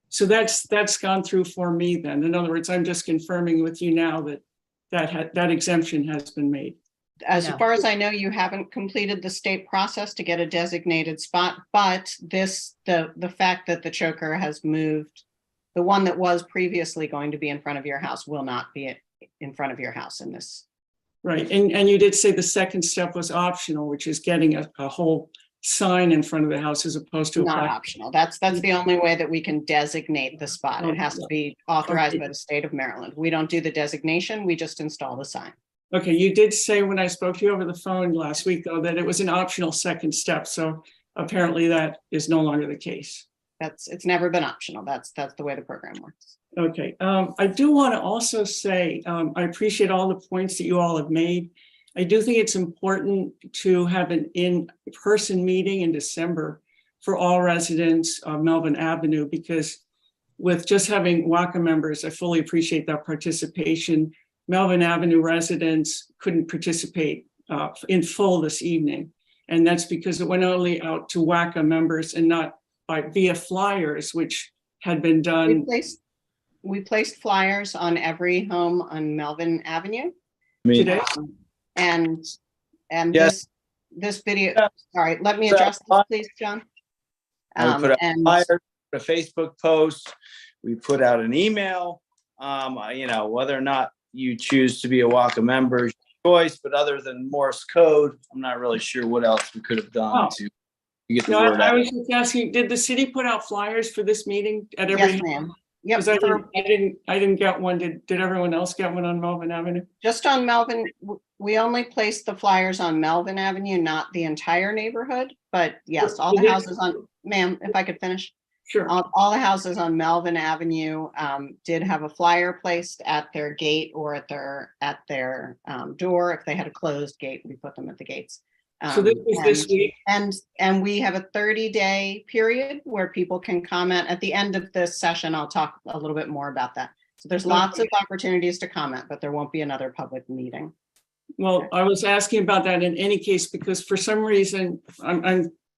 So that's gone through for me then. In other words, I'm just confirming with you now that that exemption has been made. As far as I know, you haven't completed the state process to get a designated spot, but the fact that the choker has moved, the one that was previously going to be in front of your house will not be in front of your house in this. Right. And you did say the second step was optional, which is getting a whole sign in front of the house as opposed to not optional. That's the only way that we can designate the spot. It has to be authorized by the state of Maryland. We don't do the designation. We just install the sign. Okay. You did say when I spoke to you over the phone last week, though, that it was an optional second step. So apparently that is no longer the case. It's never been optional. That's the way the program works. Okay. I do want to also say, I appreciate all the points that you all have made. I do think it's important to have an in-person meeting in December for all residents of Melvin Avenue, because with just having WACA members, I fully appreciate that participation. Melvin Avenue residents couldn't participate in full this evening. And that's because it went only out to WACA members and not via flyers, which had been done. We placed flyers on every home on Melvin Avenue. Today? And yes. this video, sorry, let me address this, please, John. We put out flyers, a Facebook post, we put out an email. Whether or not you choose to be a WACA member is your choice, but other than Morse code, I'm not really sure what else we could have done to get the word out. I was just asking, did the city put out flyers for this meeting at every? Yes, ma'am. Yep. I didn't get one. Did everyone else get one on Melvin Avenue? Just on Melvin, we only placed the flyers on Melvin Avenue, not the entire neighborhood. But yes, all the houses on, ma'am, if I could finish. Sure. All the houses on Melvin Avenue did have a flyer placed at their gate or at their door. If they had a closed gate, we put them at the gates. So this is this week. And we have a 30-day period where people can comment. At the end of this session, I'll talk a little bit more about that. So there's lots of opportunities to comment, but there won't be another public meeting. Well, I was asking about that in any case, because for some reason,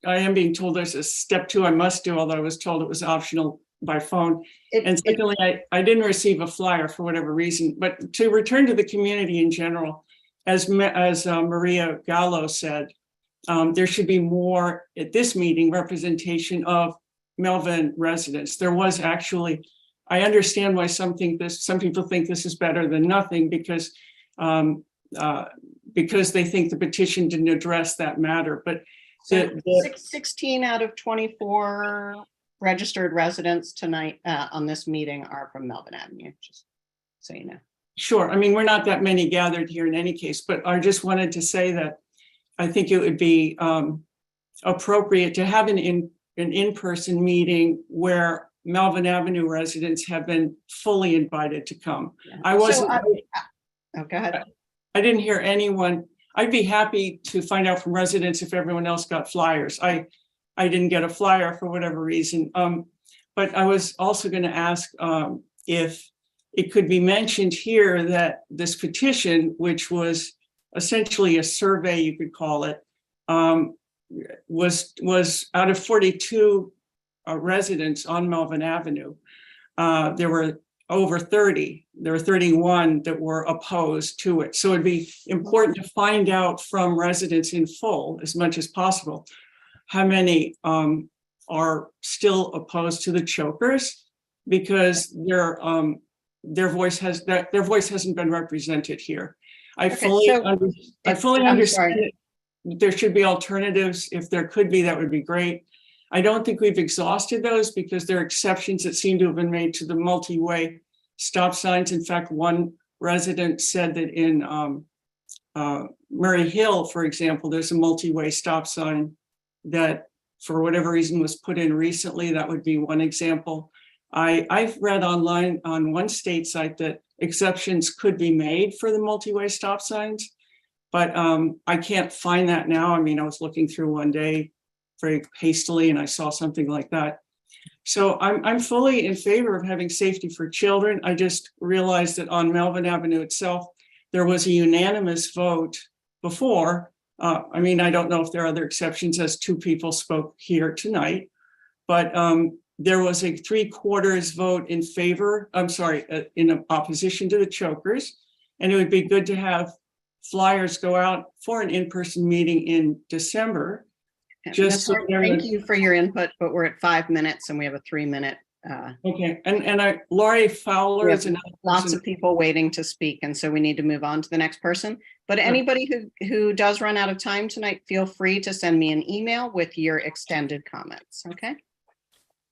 I am being told there's a step 2 I must do, although I was told it was optional by phone. And secondly, I didn't receive a flyer for whatever reason. But to return to the community in general, as Maria Gallo said, there should be more at this meeting representation of Melvin residents. There was actually, I understand why some people think this is better than nothing, because they think the petition didn't address that matter. But 16 out of 24 registered residents tonight on this meeting are from Melvin Avenue, just so you know. Sure. I mean, we're not that many gathered here in any case, but I just wanted to say that I think it would be appropriate to have an in-person meeting where Melvin Avenue residents have been fully invited to come. Yeah. I wasn't. Oh, go ahead. I didn't hear anyone. I'd be happy to find out from residents if everyone else got flyers. I didn't get a flyer for whatever reason. But I was also going to ask if it could be mentioned here that this petition, which was essentially a survey, you could call it, was out of 42 residents on Melvin Avenue. There were over 30. There were 31 that were opposed to it. So it'd be important to find out from residents in full, as much as possible, how many are still opposed to the chokers, because their voice hasn't been represented here. I fully understand that there should be alternatives. If there could be, that would be great. I don't think we've exhausted those, because there are exceptions that seem to have been made to the multi-way stop signs. In fact, one resident said that in Murray Hill, for example, there's a multi-way stop sign that for whatever reason was put in recently. That would be one example. I've read online on one state site that exceptions could be made for the multi-way stop signs, but I can't find that now. I mean, I was looking through one day very hastily and I saw something like that. So I'm fully in favor of having safety for children. I just realized that on Melvin Avenue itself, there was a unanimous vote before. I mean, I don't know if there are other exceptions, as 2 people spoke here tonight, but there was a 3/4 vote in favor, in opposition to the chokers. And it would be good to have flyers go out for an in-person meeting in December. Just so thank you for your input, but we're at 5 minutes and we have a 3-minute. Okay, and Laurie Fowler is another lots of people waiting to speak, and so we need to move on to the next person. But anybody who does run out of time tonight, feel free to send me an email with your extended comments. Okay.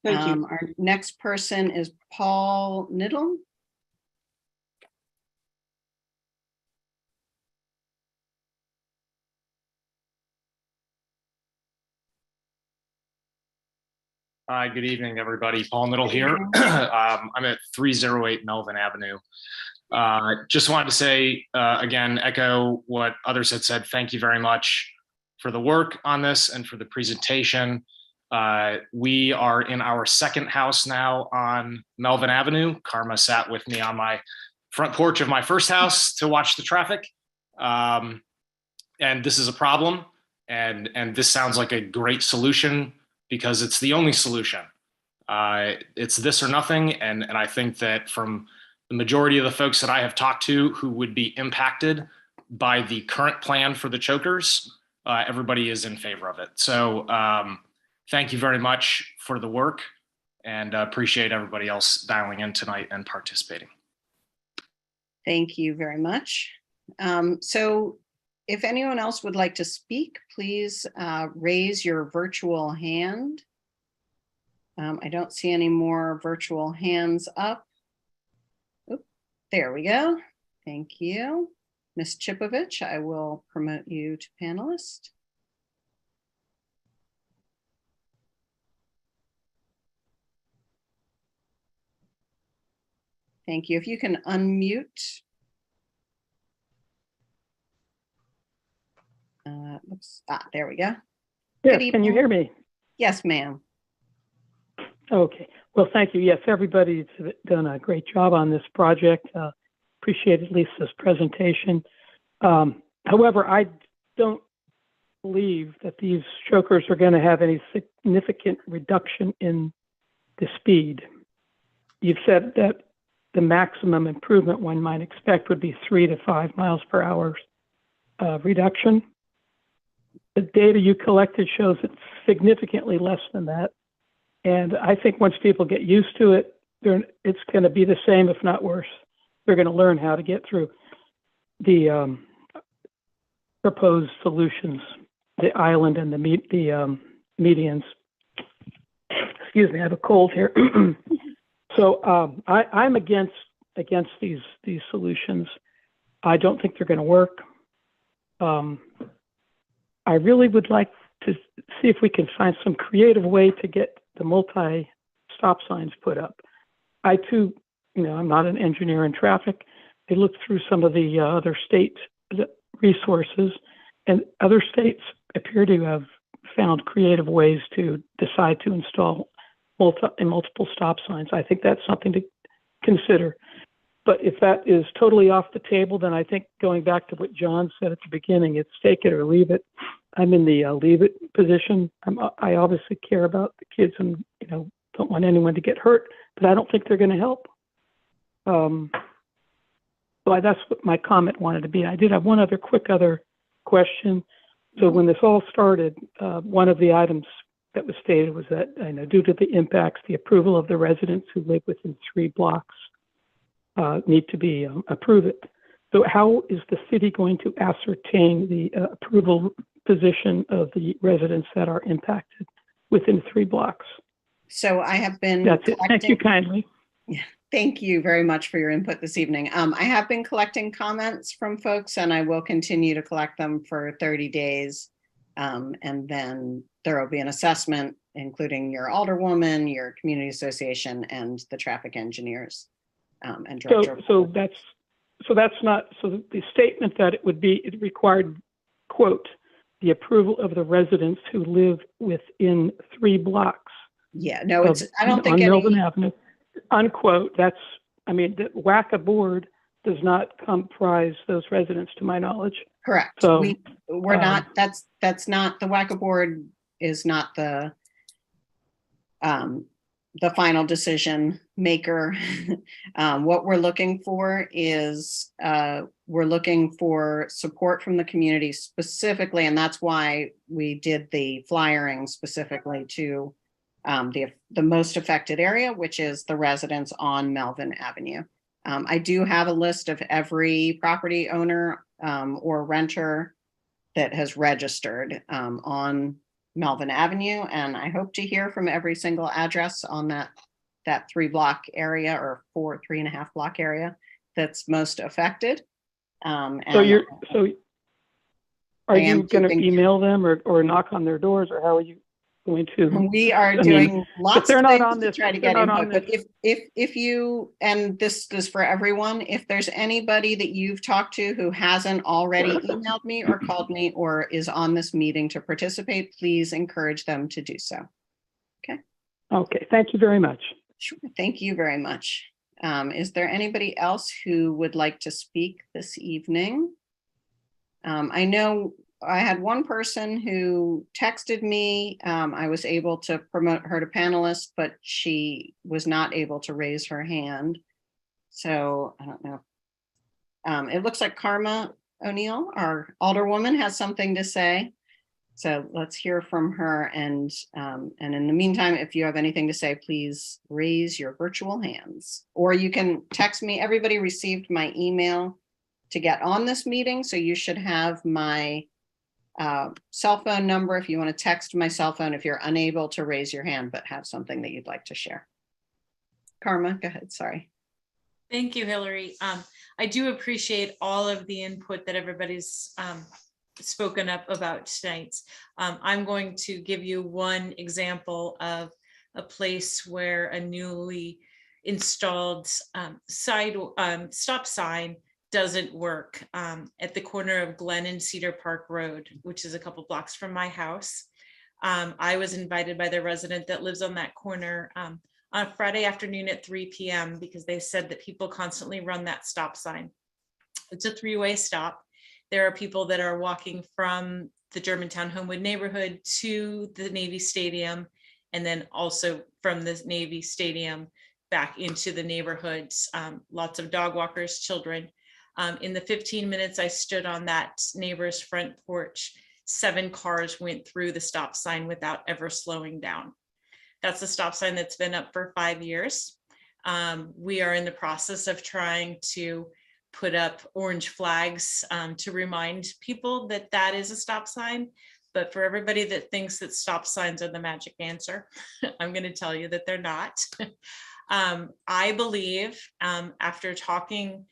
Thank you. Our next person is Paul Niddle. Hi, good evening, everybody. Paul Niddle here. I'm at 308 Melvin Avenue. Just wanted to say, again, echo what others had said. Thank you very much for the work on this and for the presentation. We are in our second house now on Melvin Avenue. Karma sat with me on my front porch of my first house to watch the traffic. And this is a problem. And this sounds like a great solution, because it's the only solution. It's this or nothing. And I think that from the majority of the folks that I have talked to who would be impacted by the current plan for the chokers, everybody is in favor of it. So thank you very much for the work, and appreciate everybody else dialing in tonight and participating. Thank you very much. So if anyone else would like to speak, please raise your virtual hand. I don't see any more virtual hands up. Oop, there we go. Thank you. Ms. Chipovich, I will promote you to panelist. Thank you. If you can unmute. There we go. Yes, Good can you evening. hear me? Yes, ma'am. Okay, well, thank you. Yes, everybody's done a great job on this project. Appreciated Lisa's presentation. However, I don't believe that these chokers are going to have any significant reduction in the speed. You've said that the maximum improvement one might expect would be 3 to 5 miles per hour reduction. The data you collected shows it's significantly less than that. And I think once people get used to it, it's going to be the same, if not worse. They're going to learn how to get through the proposed solutions, the island and the medians. Excuse me, I have a cold here. So I'm against these solutions. I don't think they're going to work. I really would like to see if we can find some creative way to get the multi-stop signs put up. I too, I'm not an engineer in traffic. I looked through some of the other state resources, and other states appear to have found creative ways to decide to install multiple stop signs. I think that's something to consider. But if that is totally off the table, then I think going back to what John said at the beginning, it's take it or leave it. I'm in the leave it position. I obviously care about the kids and don't want anyone to get hurt, but I don't think they're going to help. So that's what my comment wanted to be. I did have one other question. So when this all started, one of the items that was stated was that due to the impacts, the approval of the residents who live within 3 blocks need to be approve it. So how is the city going to ascertain the approval position of the residents that are impacted within 3 blocks? So I have been That's it. Thank you kindly. Yeah, thank you very much for your input this evening. I have been collecting comments from folks, and I will continue to collect them for 30 days. And then there will be an assessment, including your alderwoman, your community association, and the traffic engineers. And director. So that's not, so the statement that it required, quote, the approval of the residents who live within 3 blocks. Yeah, no, I don't think on Melvin Avenue, unquote. The WACA board does not comprise those residents, to my knowledge. Correct. So we're not. That's not the WACA board is not the final decision maker. What we're looking for is we're looking for support from the community specifically, and that's why we did the flyering specifically to the most affected area, which is the residents on Melvin Avenue. I do have a list of every property owner or renter that has registered on Melvin Avenue, and I hope to hear from every single address on that 3 block area or 3.5 block area that's most affected. So are you going to email them or knock on their doors, or how are you going to? We are doing lots of things to try to get input, but if you, and this is for everyone, if there's anybody that you've talked to who hasn't already emailed me or called me or is on this meeting to participate, please encourage them to do so. Okay. Okay, thank you very much. Sure, thank you very much. Is there anybody else who would like to speak this evening? I know I had one person who texted me. I was able to promote her to panelist, but she was not able to raise her hand. So I don't know. It looks like Karma O'Neill, our alderwoman, has something to say. So let's hear from her. And in the meantime, if you have anything to say, please raise your virtual hands, or you can text me. Everybody received my email to get on this meeting. So you should have my cell phone number if you want to text my cell phone if you're unable to raise your hand but have something that you'd like to share. Karma, go ahead. Sorry. Thank you, Hillary. I do appreciate all of the input that everybody's spoken up about tonight. I'm going to give you one example of a place where a newly installed stop sign doesn't work at the corner of Glen and Cedar Park Road, which is a couple blocks from my house. I was invited by the resident that lives on that corner on a Friday afternoon at 3 p.m. because they said that people constantly run that stop sign. It's a three-way stop. There are people that are walking from the Germantown Homewood neighborhood to the Navy Stadium, and then also from the Navy Stadium back into the neighborhoods. Lots of dog walkers, children. In the 15 minutes I stood on that neighbor's front porch, 7 cars went through the stop sign without ever slowing down. That's a stop sign that's been up for 5 years. We are in the process of trying to put up orange flags to remind people that that is a stop sign. But for everybody that thinks that stop signs are the magic answer, I'm going to tell you that they're not. I believe after talking,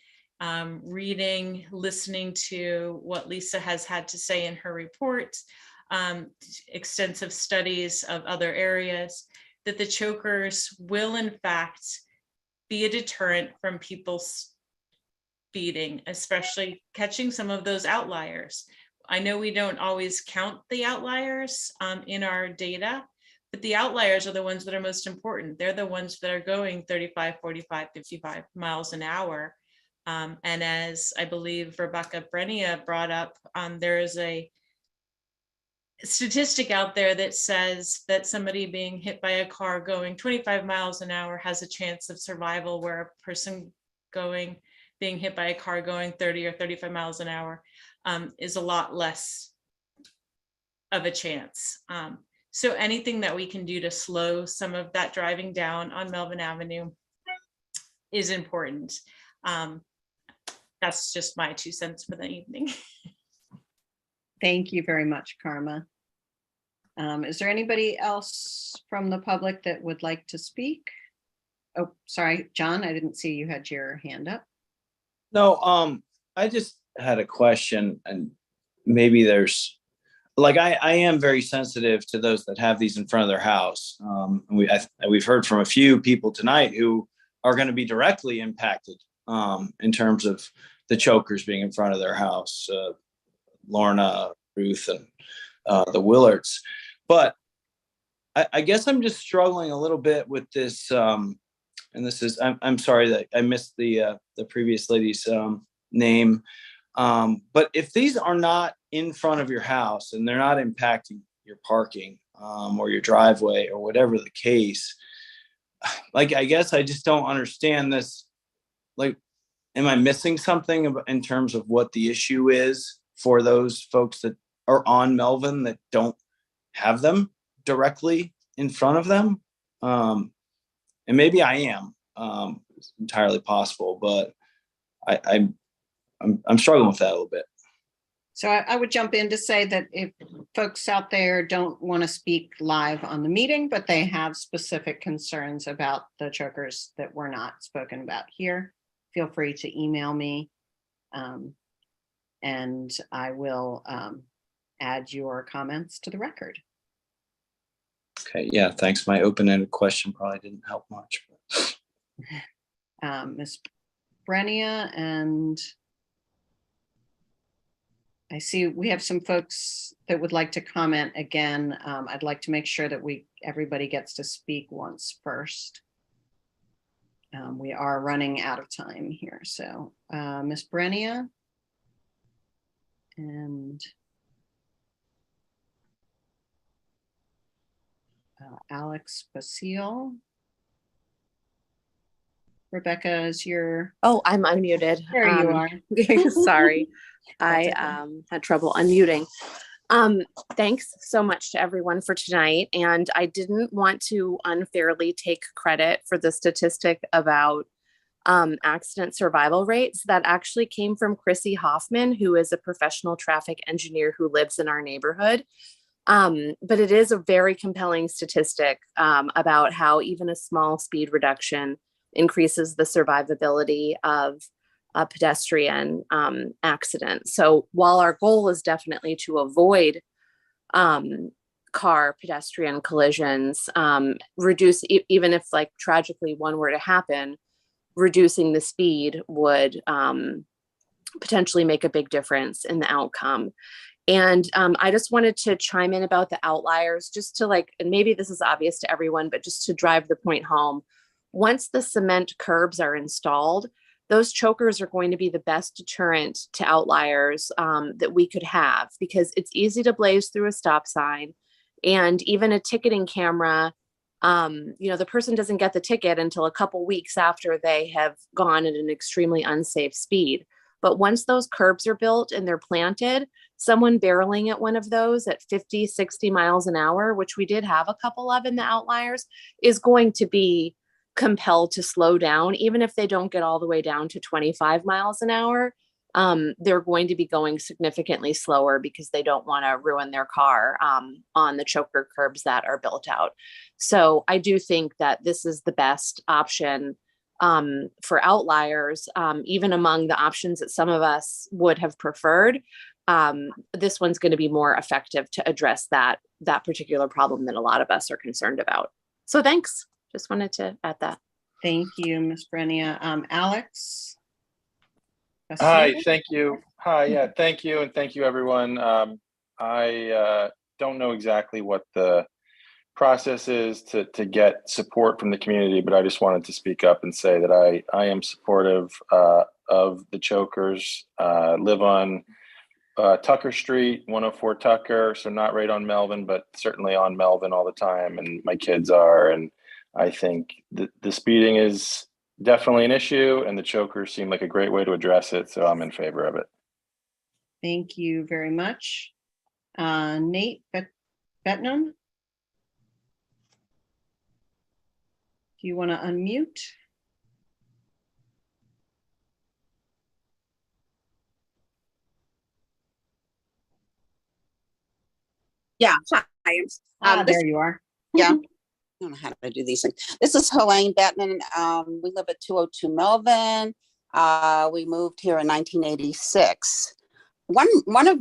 reading, listening to what Lisa has had to say in her report, extensive studies of other areas, that the chokers will in fact be a deterrent from people speeding, especially catching some of those outliers. I know we don't always count the outliers in our data, but the outliers are the ones that are most important. They're the ones that are going 35, 45, 55 miles an hour. And as I believe Rebecca Brenia brought up, there is a statistic out there that says that somebody being hit by a car going 25 miles an hour has a chance of survival, where a person being hit by a car going 30 or 35 miles an hour is a lot less of a chance. So anything that we can do to slow some of that driving down on Melvin Avenue is important. That's just my 2 cents for the evening. Thank you very much, Karma. Is there anybody else from the public that would like to speak? Oh, sorry, John, I didn't see you had your hand up. No, I just had a question, and maybe there's, like, I am very sensitive to those that have these in front of their house. We've heard from a few people tonight who are going to be directly impacted in terms of the chokers being in front of their house, Lorna, Ruth, and the Willards. But I guess I'm just struggling a little bit with this. And this is, I'm sorry that I missed the previous lady's name. But if these are not in front of your house and they're not impacting your parking or your driveway or whatever the case, like, I guess I just don't understand this. Like, am I missing something in terms of what the issue is for those folks that are on Melvin that don't have them directly in front of them? And maybe I am. It's entirely possible, but I'm struggling with that a little bit. So I would jump in to say that if folks out there don't want to speak live on the meeting, but they have specific concerns about the chokers that were not spoken about here, feel free to email me, and I will add your comments to the record. Okay, yeah, thanks. My open-ended question probably didn't help much. Ms. Brenia, and I see we have some folks that would like to comment again. I'd like to make sure that everybody gets to speak once first. We are running out of time here. So Ms. Brenia and Alex Basile. Rebecca, is your... Oh, I'm unmuted. There you are. Sorry, I okay. had trouble unmuting. Thanks so much to everyone for tonight. And I didn't want to unfairly take credit for the statistic about accident survival rates. That actually came from Chrissy Hoffman, who is a professional traffic engineer who lives in our neighborhood. But it is a very compelling statistic about how even a small speed reduction increases the survivability of a pedestrian accident. So while our goal is definitely to avoid car pedestrian collisions, reduce, even if like tragically one were to happen, reducing the speed would potentially make a big difference in the outcome. And I just wanted to chime in about the outliers, just to like, and maybe this is obvious to everyone, but just to drive the point home. Once the cement curbs are installed, those chokers are going to be the best deterrent to outliers that we could have, because it's easy to blaze through a stop sign. And even a ticketing camera, the person doesn't get the ticket until a couple weeks after they have gone at an extremely unsafe speed. But once those curbs are built and they're planted, someone barreling at one of those at 50, 60 miles an hour, which we did have a couple of in the outliers, is going to be compelled to slow down. Even if they don't get all the way down to 25 miles an hour, they're going to be going significantly slower because they don't want to ruin their car on the choker curbs that are built out. So I do think that this is the best option for outliers, even among the options that some of us would have preferred. This one's going to be more effective to address that particular problem that a lot of us are concerned about. So thanks. Just wanted to add that. Thank you, Ms. Brenia. Alex? Hi, thank you. Hi, yeah, thank you. And thank you, everyone. I don't know exactly what the process is to get support from the community, but I just wanted to speak up and say that I am supportive of the chokers. Live on Tucker Street, 104 Tucker, so not right on Melvin, but certainly on Melvin all the time, and my kids are. And I think the speeding is definitely an issue, and the chokers seem like a great way to address it, so I'm in favor of it. Thank you very much. Nate Betnam? Do you want to unmute? Yeah, hi. There you are. Yeah, I don't know how to do these things. This is Helene Bettman. We live at 202 Melvin. We moved here in 1986. One of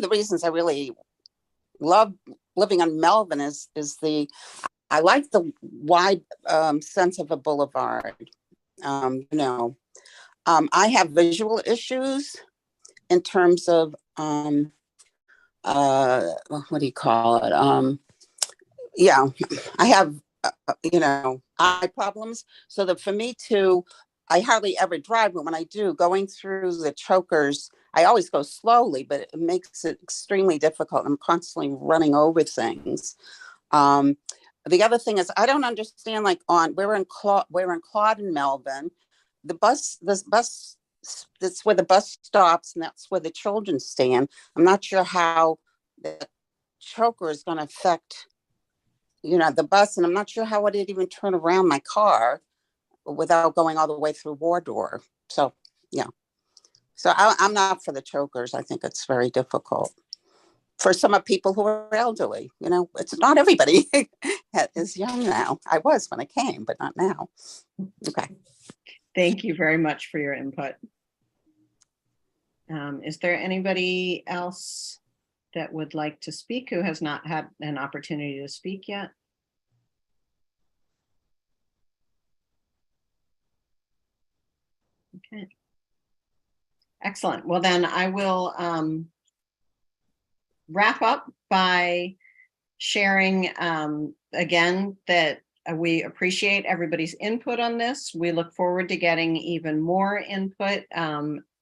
the reasons I really love living on Melvin is I like the wide sense of a boulevard. I have visual issues in terms of what do you call it? I have eye problems. So that for me I hardly ever drive, but when I do, going through the chokers, I always go slowly, but it makes it extremely difficult. I'm constantly running over things. The other thing is, I don't understand, like we're in Claude in Melvin. This bus, that's where the bus stops, and that's where the children stand. I'm not sure how the choker is going to affect, the bus, and I'm not sure how it would even turn around my car without going all the way through Wardour. So, yeah. So I'm not for the chokers. I think it's very difficult for some of people who are elderly. It's not everybody is young now. I was when I came, but not now. Okay. Thank you very much for your input. Is there anybody else that would like to speak who has not had an opportunity to speak yet? Okay. Excellent. Well, then I will wrap up by sharing again that we appreciate everybody's input on this. We look forward to getting even more input,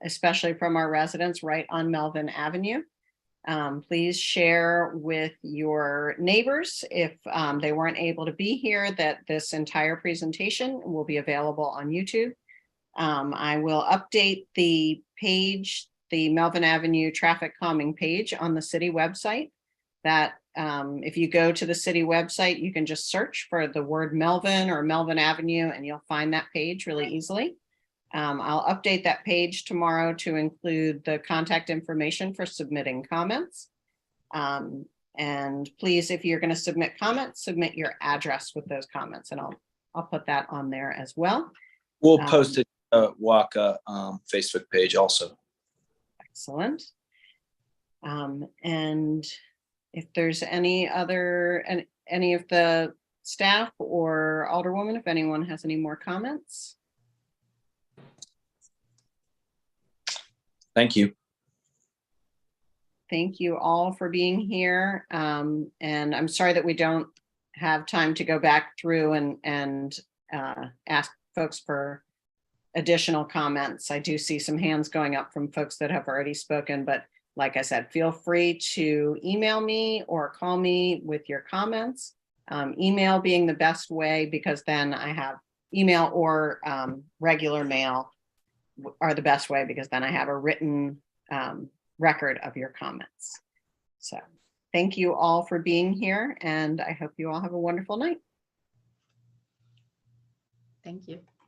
especially from our residents right on Melvin Avenue. Please share with your neighbors if they weren't able to be here, that this entire presentation will be available on YouTube. I will update the page, the Melvin Avenue traffic calming page on the city website. That if you go to the city website, you can just search for the word Melvin or Melvin Avenue, and you'll find that page really easily. I'll update that page tomorrow to include the contact information for submitting comments. And please, if you're going to submit comments, submit your address with those comments, and I'll put that on there as well. We'll post it WACA Facebook page also. Excellent. And If there's any other, and any of the staff or Alderwoman, if anyone has any more comments. Thank you. Thank you all for being here. And I'm sorry that we don't have time to go back through and ask folks for additional comments. I do see some hands going up from folks that have already spoken, but like I said, feel free to email me or call me with your comments. Email being the best way, because then I have email or regular mail are the best way, because then I have a written record of your comments. So thank you all for being here, and I hope you all have a wonderful night. Thank you.